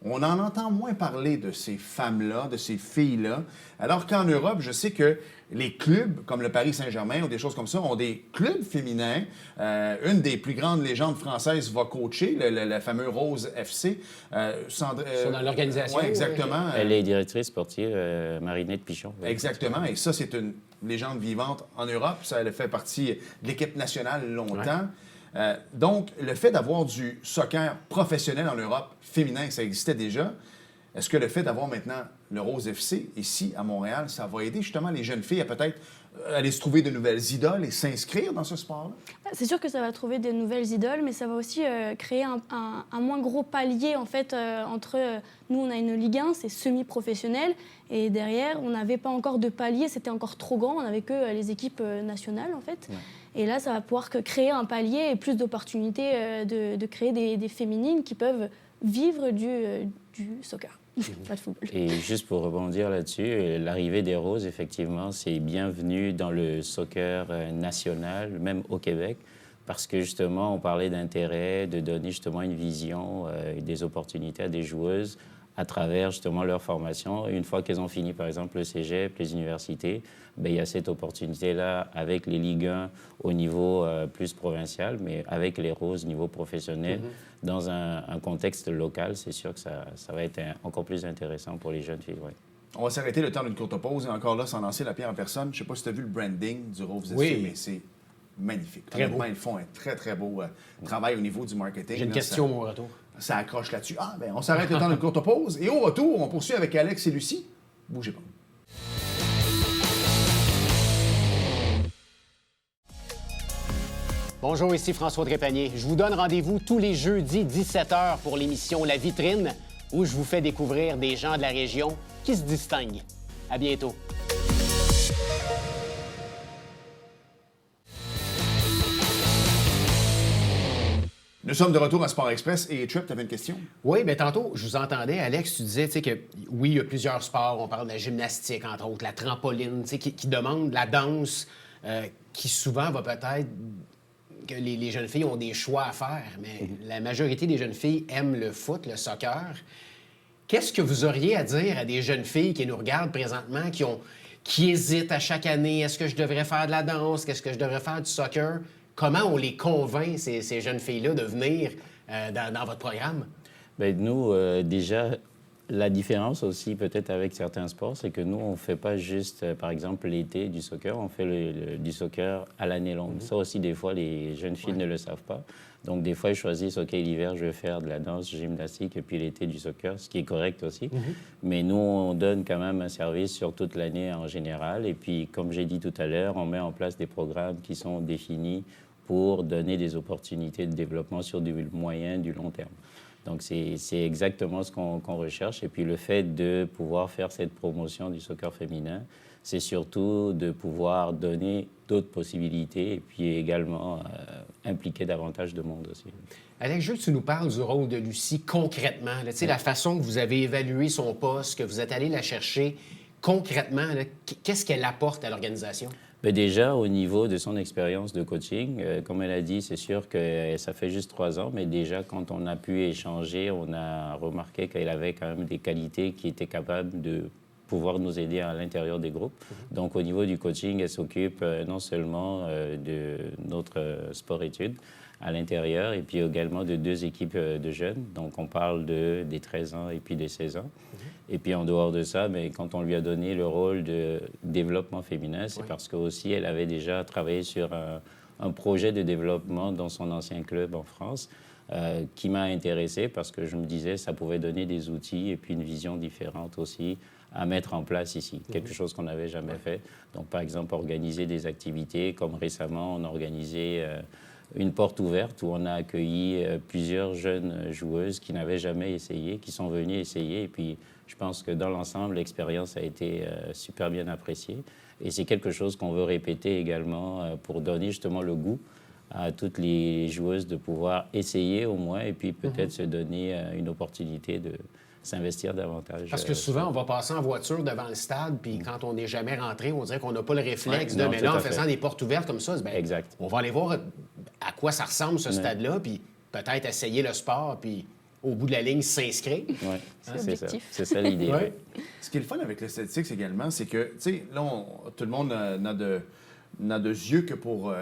On en entend moins parler de ces femmes-là, de ces filles-là. Alors qu'en Europe, je sais que les clubs, comme le Paris Saint-Germain ou des choses comme ça, ont des clubs féminins. Une des plus grandes légendes françaises va coacher, le fameux Rose FC. C'est dans l'organisation. Oui, exactement. Elle est directrice sportive, Marinette Pichon. Exactement. Et ça, c'est une légende vivante en Europe. Ça, elle fait partie de l'équipe nationale longtemps. Donc, le fait d'avoir du soccer professionnel en Europe, féminin, ça existait déjà. Est-ce que le fait d'avoir maintenant le Rose FC ici, à Montréal, ça va aider justement les jeunes filles à peut-être aller se trouver de nouvelles idoles et s'inscrire dans ce sport-là? C'est sûr que ça va trouver de nouvelles idoles, mais ça va aussi créer un moins gros palier, en fait, entre... nous, on a une Ligue 1, c'est semi-professionnel, et derrière, on n'avait pas encore de palier, c'était encore trop grand, on n'avait que les équipes nationales, en fait. Ouais. Et là, ça va pouvoir créer un palier et plus d'opportunités de créer des féminines qui peuvent vivre du soccer. Pas de football. Et juste pour rebondir là-dessus, l'arrivée des Roses, effectivement, c'est bienvenu dans le soccer national, même au Québec, parce que justement, on parlait d'intérêt, de donner justement une vision et des opportunités à des joueuses à travers justement leur formation. Une fois qu'elles ont fini, par exemple, le cégep, les universités, il y a cette opportunité-là avec les Ligue 1 au niveau plus provincial, mais avec les Roses au niveau professionnel. Dans un contexte local, c'est sûr que ça va être encore plus intéressant pour les jeunes filles. Ouais. On va s'arrêter le temps d'une courte pause et encore là, sans lancer la pierre en personne. Je ne sais pas si tu as vu le branding du Rose FC, mais c'est magnifique. Très beau. Ils font un très, très beau travail au niveau du marketing. J'ai une question au retour. Ça accroche là-dessus. On s'arrête le temps d'une courte pause et au retour, on poursuit avec Alex et Lucie. Bougez pas. Bonjour, ici François Trépanier. Je vous donne rendez-vous tous les jeudis 17h pour l'émission La Vitrine, où je vous fais découvrir des gens de la région qui se distinguent. À bientôt. Nous sommes de retour à Sport Express et Trip, tu avais une question? Oui, bien tantôt, je vous entendais, Alex, tu disais que oui, il y a plusieurs sports. On parle de la gymnastique, entre autres, la trampoline, qui demande la danse, qui souvent va peut-être que les jeunes filles ont des choix à faire, mais la majorité des jeunes filles aiment le foot, le soccer. Qu'est-ce que vous auriez à dire à des jeunes filles qui nous regardent présentement, qui hésitent à chaque année? Est-ce que je devrais faire de la danse? Qu'est-ce que je devrais faire du soccer? Comment on les convainc, ces jeunes filles-là, de venir dans votre programme? Bien, nous, déjà, la différence aussi peut-être avec certains sports, c'est que nous, on ne fait pas juste, par exemple, l'été du soccer, on fait du soccer à l'année longue. Ça aussi, des fois, les jeunes filles ne le savent pas. Donc, des fois, ils choisissent, OK, l'hiver, je vais faire de la danse, gymnastique, et puis l'été, du soccer, ce qui est correct aussi. Mais nous, on donne quand même un service sur toute l'année en général. Et puis, comme j'ai dit tout à l'heure, on met en place des programmes qui sont définis pour donner des opportunités de développement sur du moyen, du long terme. Donc, c'est exactement ce qu'on recherche. Et puis, le fait de pouvoir faire cette promotion du soccer féminin, c'est surtout de pouvoir donner d'autres possibilités et puis également impliquer davantage de monde aussi. Alex, je veux que tu nous parles du rôle de Lucie concrètement. Là, la façon que vous avez évalué son poste, que vous êtes allé la chercher concrètement, qu'est-ce qu'elle apporte à l'organisation? Bien, déjà, au niveau de son expérience de coaching, comme elle a dit, c'est sûr que ça fait juste 3 ans, mais déjà, quand on a pu échanger, on a remarqué qu'elle avait quand même des qualités qui étaient capables de pouvoir nous aider à l'intérieur des groupes. Donc, au niveau du coaching, elle s'occupe non seulement de notre sport-études à l'intérieur, et puis également de 2 équipes de jeunes. Donc, on parle des 13 ans et puis des 16 ans. Et puis, en dehors de ça, mais quand on lui a donné le rôle de développement féminin, c'est parce qu'aussi, elle avait déjà travaillé sur un projet de développement dans son ancien club en France, qui m'a intéressé parce que je me disais ça pouvait donner des outils et puis une vision différente aussi à mettre en place ici, quelque chose qu'on n'avait jamais fait. Donc, par exemple, organiser des activités, comme récemment, on a organisé une porte ouverte où on a accueilli plusieurs jeunes joueuses qui n'avaient jamais essayé, qui sont venues essayer. Et puis, je pense que dans l'ensemble, l'expérience a été super bien appréciée. Et c'est quelque chose qu'on veut répéter également pour donner justement le goût à toutes les joueuses de pouvoir essayer au moins et puis peut-être se donner une opportunité de s'investir davantage. Parce que souvent, on va passer en voiture devant le stade, puis quand on n'est jamais rentré, on dirait qu'on n'a pas le réflexe de... Mais là, en faisant des portes ouvertes comme ça, bien, exact. On va aller voir à quoi ça ressemble, ce stade-là, puis peut-être essayer le sport, puis au bout de la ligne, s'inscrire. Oui, c'est ça. C'est ça l'idée. Ouais. Ce qui est le fun avec le Celtics également, c'est que, tu sais, là, tout le monde n'a de yeux que pour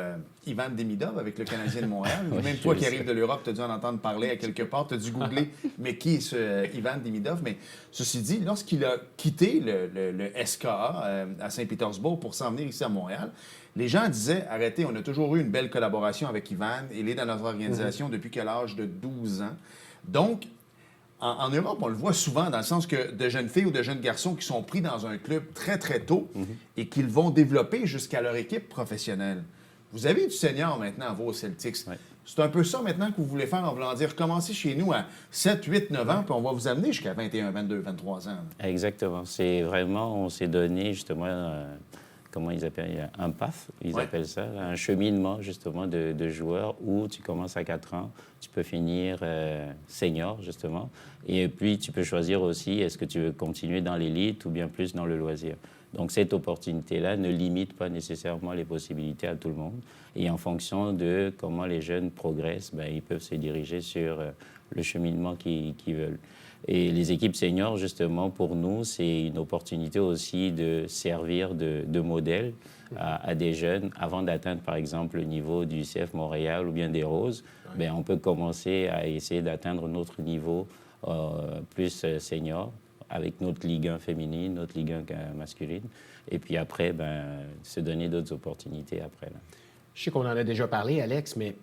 Ivan Demidov avec le Canadien de Montréal. Même toi qui arrives de l'Europe, tu as dû en entendre parler à quelque part, tu as dû googler, mais qui est ce Ivan Demidov? Mais ceci dit, lorsqu'il a quitté le SKA à Saint-Pétersbourg pour s'en venir ici à Montréal, les gens disaient, arrêtez, on a toujours eu une belle collaboration avec Ivan. Il est dans notre organisation depuis l'âge de 12 ans. Donc, en Europe, on le voit souvent dans le sens que de jeunes filles ou de jeunes garçons qui sont pris dans un club très, très tôt et qu'ils vont développer jusqu'à leur équipe professionnelle. Vous avez du senior maintenant à vos Celtics. Oui. C'est un peu ça maintenant que vous voulez faire en voulant dire commencez chez nous à 7, 8, 9 ans, puis on va vous amener jusqu'à 21, 22, 23 ans. Exactement. C'est vraiment, on s'est donné justement... comment ils appellent, un path, ils appellent ça, un cheminement justement de joueurs où tu commences à 4 ans, tu peux finir senior justement, et puis tu peux choisir aussi est-ce que tu veux continuer dans l'élite ou bien plus dans le loisir. Donc cette opportunité-là ne limite pas nécessairement les possibilités à tout le monde, et en fonction de comment les jeunes progressent, bien, ils peuvent se diriger sur le cheminement qu'ils veulent. Et les équipes seniors, justement, pour nous, c'est une opportunité aussi de servir de modèle à des jeunes avant d'atteindre, par exemple, le niveau du CF Montréal ou bien des Roses. Bien, on peut commencer à essayer d'atteindre notre niveau plus senior avec notre Ligue 1 féminine, notre Ligue 1 masculine. Et puis après, ben, se donner d'autres opportunités après. Là. Je sais qu'on en a déjà parlé, Alex, mais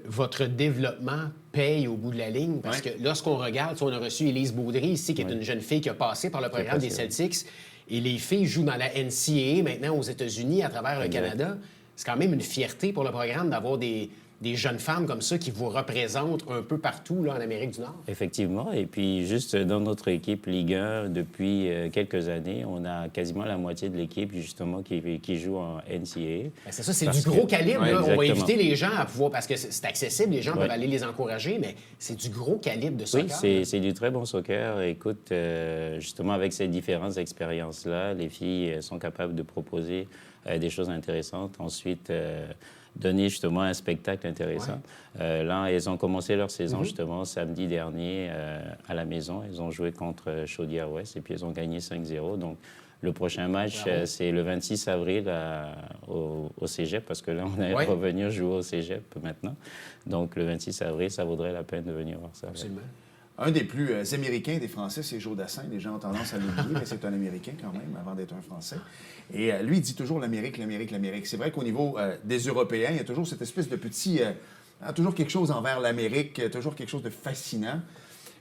votre développement paye au bout de la ligne parce que lorsqu'on regarde, on a reçu Élise Baudry ici, qui est une jeune fille qui a passé par le programme des Celtics, et les filles jouent dans la NCAA maintenant aux États-Unis, à travers le Canada. C'est quand même une fierté pour le programme d'avoir des jeunes femmes comme ça qui vous représentent un peu partout là, en Amérique du Nord. Effectivement. Et puis, juste dans notre équipe Ligue 1, depuis quelques années, on a quasiment la moitié de l'équipe, justement, qui joue en NCAA. Ben c'est ça, c'est du gros calibre. Là. On va inviter les gens à pouvoir... Parce que c'est accessible, les gens peuvent aller les encourager, mais c'est du gros calibre de soccer. Oui, c'est du très bon soccer. Écoute, justement, avec ces différentes expériences-là, les filles sont capables de proposer des choses intéressantes. Ensuite... donner justement un spectacle intéressant. Là, ils ont commencé leur saison justement samedi dernier à la maison. Ils ont joué contre Chaudière-Ouest et puis ils ont gagné 5-0. Donc, le prochain match, c'est le 26 avril au Cégep, parce que là, on est revenu jouer au Cégep maintenant. Donc, le 26 avril, ça vaudrait la peine de venir voir ça. Absolument. Un des plus américains des Français, c'est Joe Dassin. Les gens ont tendance à l'oublier, mais c'est un Américain quand même, avant d'être un Français. Et lui, il dit toujours l'Amérique, l'Amérique, l'Amérique. C'est vrai qu'au niveau des Européens, il y a toujours cette espèce de petit... toujours quelque chose envers l'Amérique, toujours quelque chose de fascinant.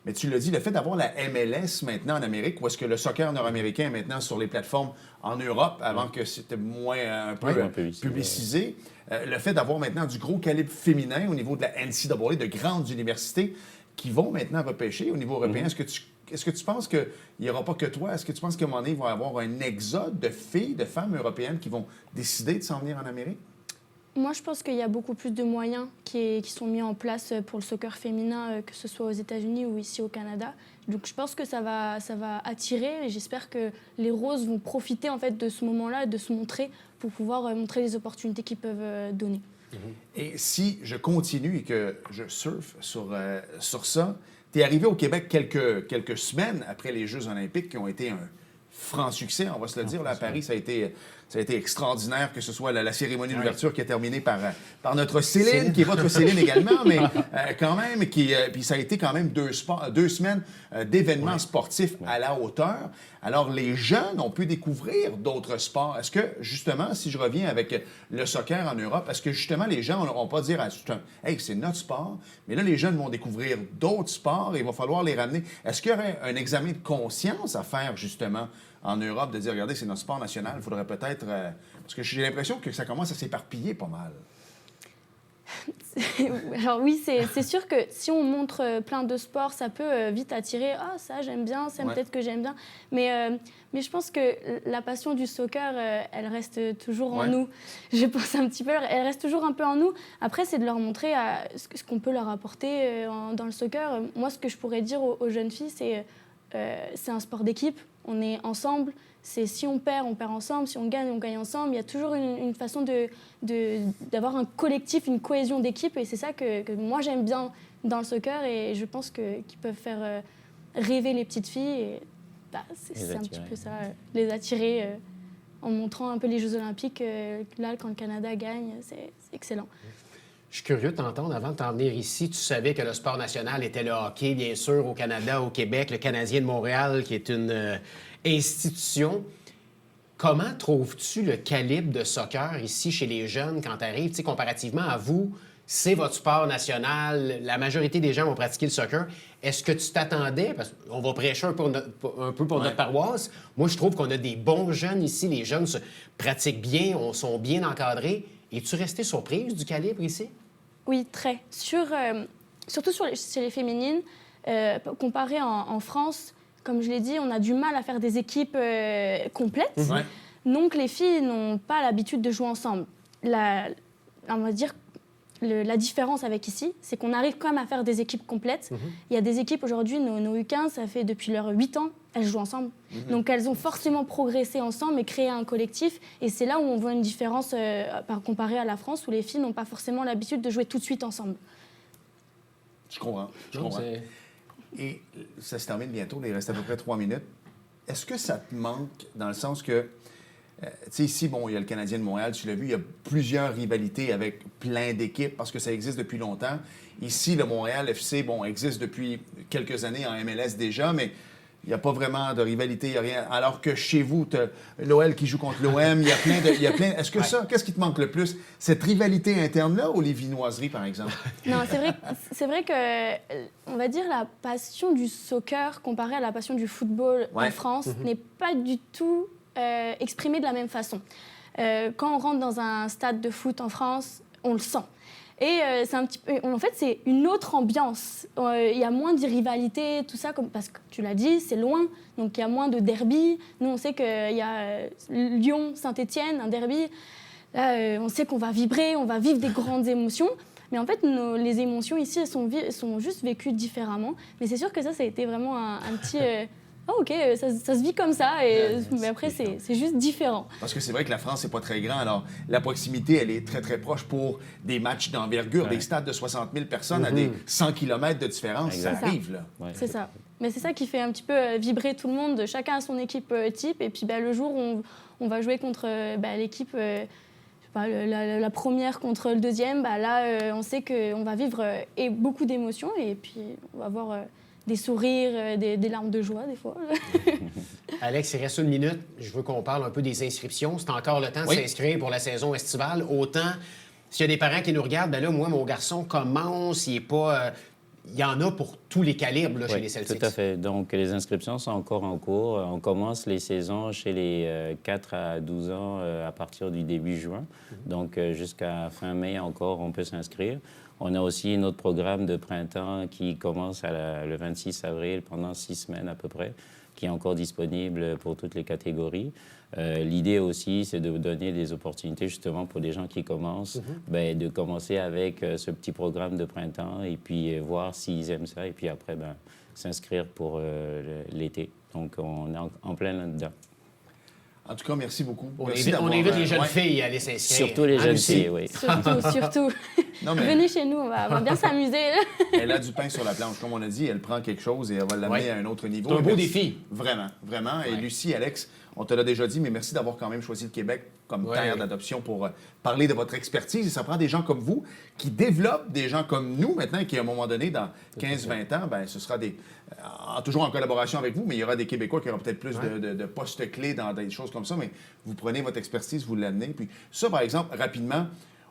Mais tu l'as dit, le fait d'avoir la MLS maintenant en Amérique, ou est-ce que le soccer nord-américain est maintenant sur les plateformes en Europe, avant que c'était moins un peu publicisé, le fait d'avoir maintenant du gros calibre féminin au niveau de la NCAA, de grandes universités qui vont maintenant repêcher au niveau européen, est-ce que tu penses qu'il n'y aura pas que toi? Est-ce que tu penses qu'à un moment donné, il va y avoir un exode de filles, de femmes européennes qui vont décider de s'en venir en Amérique? Moi, je pense qu'il y a beaucoup plus de moyens qui sont mis en place pour le soccer féminin, que ce soit aux États-Unis ou ici au Canada. Donc, je pense que ça va attirer et j'espère que les Roses vont profiter en fait de ce moment-là, de se montrer pour pouvoir montrer les opportunités qu'ils peuvent donner. Et si je continue et que je surfe sur ça, tu es arrivé au Québec quelques semaines après les Jeux olympiques qui ont été un franc succès, on va se le dire. Là, à Paris, ça a été extraordinaire, que ce soit la cérémonie d'ouverture qui est terminée par notre Céline, qui est votre Céline également, mais quand même, puis ça a été quand même 2 semaines d'événements sportifs à la hauteur. Alors, les jeunes ont pu découvrir d'autres sports. Est-ce que, justement, si je reviens avec le soccer en Europe, est-ce que, justement, les gens n'auront pas dire « Hey, c'est notre sport », mais là, les jeunes vont découvrir d'autres sports et il va falloir les ramener. Est-ce qu'il y aurait un examen de conscience à faire, justement, en Europe, de dire, regardez, c'est notre sport national, il faudrait peut-être... parce que j'ai l'impression que ça commence à s'éparpiller pas mal. Alors oui, c'est sûr que si on montre plein de sports, ça peut vite attirer « Ah, ça, j'aime bien, ça, peut-être que j'aime bien ». Mais je pense que la passion du soccer, elle reste toujours en nous. Je pense un petit peu, elle reste toujours un peu en nous. Après, c'est de leur montrer ce qu'on peut leur apporter dans le soccer. Moi, ce que je pourrais dire aux jeunes filles, c'est un sport d'équipe. On est ensemble. Si on perd ensemble. Si on gagne ensemble. Il y a toujours une façon d'avoir un collectif, une cohésion d'équipe. Et c'est ça que moi, j'aime bien dans le soccer. Et je pense qu'ils peuvent faire rêver les petites filles. Et, c'est un petit peu ça, les attirer en montrant un peu les Jeux olympiques. Là, quand le Canada gagne, c'est excellent. Je suis curieux de t'entendre. Avant de t'en venir ici, tu savais que le sport national était le hockey, bien sûr, au Canada, au Québec, le Canadien de Montréal, qui est une institution. Comment trouves-tu le calibre de soccer ici chez les jeunes quand tu arrives? Tu sais, comparativement à vous, c'est votre sport national, la majorité des gens vont pratiquer le soccer. Est-ce que tu t'attendais, parce qu'on va prêcher un peu pour notre paroisse, moi je trouve qu'on a des bons jeunes ici, les jeunes se pratiquent bien, sont bien encadrés. Es-tu restée surprise du calibre ici? Oui, très. Surtout chez les féminines, comparé en France, comme je l'ai dit, on a du mal à faire des équipes complètes. Donc, les filles n'ont pas l'habitude de jouer ensemble. On va dire la différence avec ici, c'est qu'on arrive quand même à faire des équipes complètes. Il y a des équipes aujourd'hui, nos U15, ça fait depuis leurs 8 ans, elles jouent ensemble. Donc, elles ont forcément progressé ensemble et créé un collectif. Et c'est là où on voit une différence comparée à la France, où les filles n'ont pas forcément l'habitude de jouer tout de suite ensemble. Je comprends. Et ça se termine bientôt, il reste à peu près 3 minutes. Est-ce que ça te manque dans le sens que, tu sais, ici, bon, il y a le Canadien de Montréal, tu l'as vu, il y a plusieurs rivalités avec plein d'équipes parce que ça existe depuis longtemps. Ici, le Montréal FC, bon, existe depuis quelques années en MLS déjà, mais il n'y a pas vraiment de rivalité, il n'y a rien. Alors que chez vous, tu as l'OL qui joue contre l'OM, il y a plein. Est-ce que qu'est-ce qui te manque le plus? Cette rivalité interne-là ou les viennoiseries, par exemple? Non, c'est vrai que, on va dire, la passion du soccer comparée à la passion du football en France n'est pas du tout exprimée de la même façon. Quand on rentre dans un stade de foot en France, on le sent. Et c'est un petit peu, en fait, c'est une autre ambiance. Il y a moins de rivalité, tout ça, parce que tu l'as dit, c'est loin, donc il y a moins de derby. Nous, on sait qu'il y a Lyon-Saint-Étienne, un derby. Là, on sait qu'on va vibrer, on va vivre des grandes émotions. Mais en fait, les émotions ici, elles sont juste vécues différemment. Mais c'est sûr que ça a été vraiment un petit ah OK, ça se vit comme ça, mais après, c'est juste différent. Parce que c'est vrai que la France, c'est pas très grand. Alors, la proximité, elle est très, très proche pour des matchs d'envergure, des stades de 60 000 personnes à des 100 km de différence. Ça arrive, là. Ouais. C'est ça. Mais c'est ça qui fait un petit peu vibrer tout le monde. Chacun a son équipe type. Et puis, le jour où on va jouer contre l'équipe... la première contre le deuxième, là, on sait qu'on va vivre beaucoup d'émotions et puis on va avoir des sourires, des larmes de joie des fois. Alex, il reste une minute. Je veux qu'on parle un peu des inscriptions. C'est encore le temps de s'inscrire pour la saison estivale. Autant, s'il y a des parents qui nous regardent, là, moi, mon garçon commence, il est pas... il y en a pour tous les calibres là, chez les Celtics. Tout à fait. Donc, les inscriptions sont encore en cours. On commence les saisons chez les 4 à 12 ans à partir du début juin. Donc, jusqu'à fin mai encore, on peut s'inscrire. On a aussi notre programme de printemps qui commence le 26 avril pendant 6 semaines à peu près, qui est encore disponible pour toutes les catégories. L'idée aussi, c'est de vous donner des opportunités justement pour des gens qui commencent, de commencer avec ce petit programme de printemps et puis voir s'ils aiment ça et puis après, s'inscrire pour l'été. Donc, on est en plein là-dedans. En tout cas, merci beaucoup. On invite les jeunes filles à aller s'inscrire. Surtout les jeunes filles, oui. Surtout. Non, mais... Venez chez nous, on va bien s'amuser. Elle a du pain sur la planche. Comme on a dit, elle prend quelque chose et elle va l'amener à un autre niveau. C'est un beau défi. Vraiment, vraiment. Et Lucie, Alex, on te l'a déjà dit, mais merci d'avoir quand même choisi le Québec comme terre d'adoption pour parler de votre expertise. Et ça prend des gens comme vous qui développent des gens comme nous maintenant, qui à un moment donné, dans 15-20 ans, ce sera toujours en collaboration avec vous, mais il y aura des Québécois qui auront peut-être plus de postes clés dans des choses comme ça, mais vous prenez votre expertise, vous l'amenez. Puis ça, par exemple, rapidement,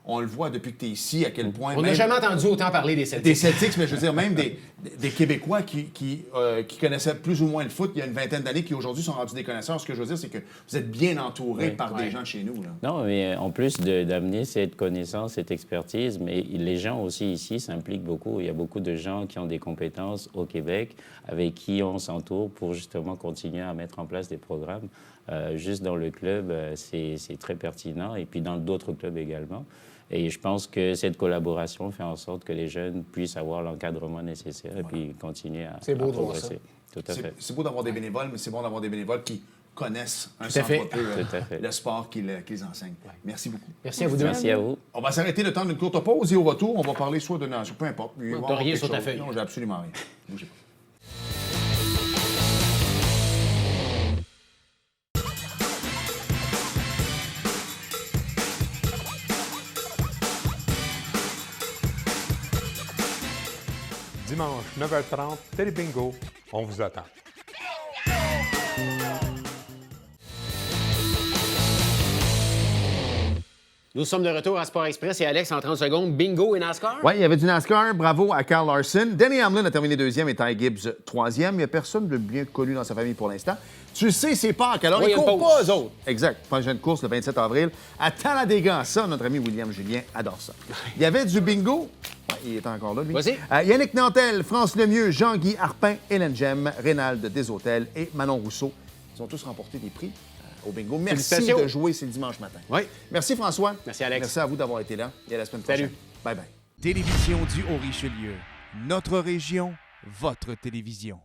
on le voit depuis que tu es ici, à quel point... On n'a jamais entendu autant parler des Celtics. Des Celtics, mais je veux dire, même des Québécois qui connaissaient plus ou moins le foot il y a une vingtaine d'années, qui aujourd'hui sont rendus des connaisseurs. Ce que je veux dire, c'est que vous êtes bien entourés par des gens chez nous. Là. Non, mais en plus d'amener cette connaissance, cette expertise, mais les gens aussi ici s'impliquent beaucoup. Il y a beaucoup de gens qui ont des compétences au Québec, avec qui on s'entoure pour justement continuer à mettre en place des programmes. Juste dans le club, c'est très pertinent, et puis dans d'autres clubs également. Et je pense que cette collaboration fait en sorte que les jeunes puissent avoir l'encadrement nécessaire et puis continuer à progresser. Tout à fait. C'est beau d'avoir des bénévoles, mais c'est bon d'avoir des bénévoles qui connaissent un peu le sport qu'ils enseignent. Ouais. Merci beaucoup. Merci à vous deux. Merci à vous. On va s'arrêter le temps d'une courte pause et au retour, on va parler soit de nage, peu importe. Tu n'as rien sur ta feuille. Non, j'ai absolument rien. Bougez pas. Dimanche, 9h30, Télé Bingo, on vous attend. Nous sommes de retour à Sport Express et Alex, en 30 secondes, bingo et NASCAR? Oui, il y avait du NASCAR. Bravo à Kyle Larson. Denny Hamlin a terminé 2e et Ty Gibbs 3e. Il n'y a personne de bien connu dans sa famille pour l'instant. Tu sais, c'est Pâques, alors ils ne courent pas, eux autres. Exact. Prochaine course le 27 avril à Talladega. Ça, notre ami William Julien adore ça. Il y avait du bingo. Ouais, il est encore là, lui. Vas-y. Yannick Nantel, France Lemieux, Jean-Guy Harpin, Hélène Gemme, Rénald Desautels et Manon Rousseau. Ils ont tous remporté des prix au bingo. Merci de jouer, c'est le dimanche matin. Oui. Merci François. Merci Alex. Merci à vous d'avoir été là et à la semaine prochaine. Salut. Bye bye. Télévision du Haut-Richelieu. Notre région, votre télévision.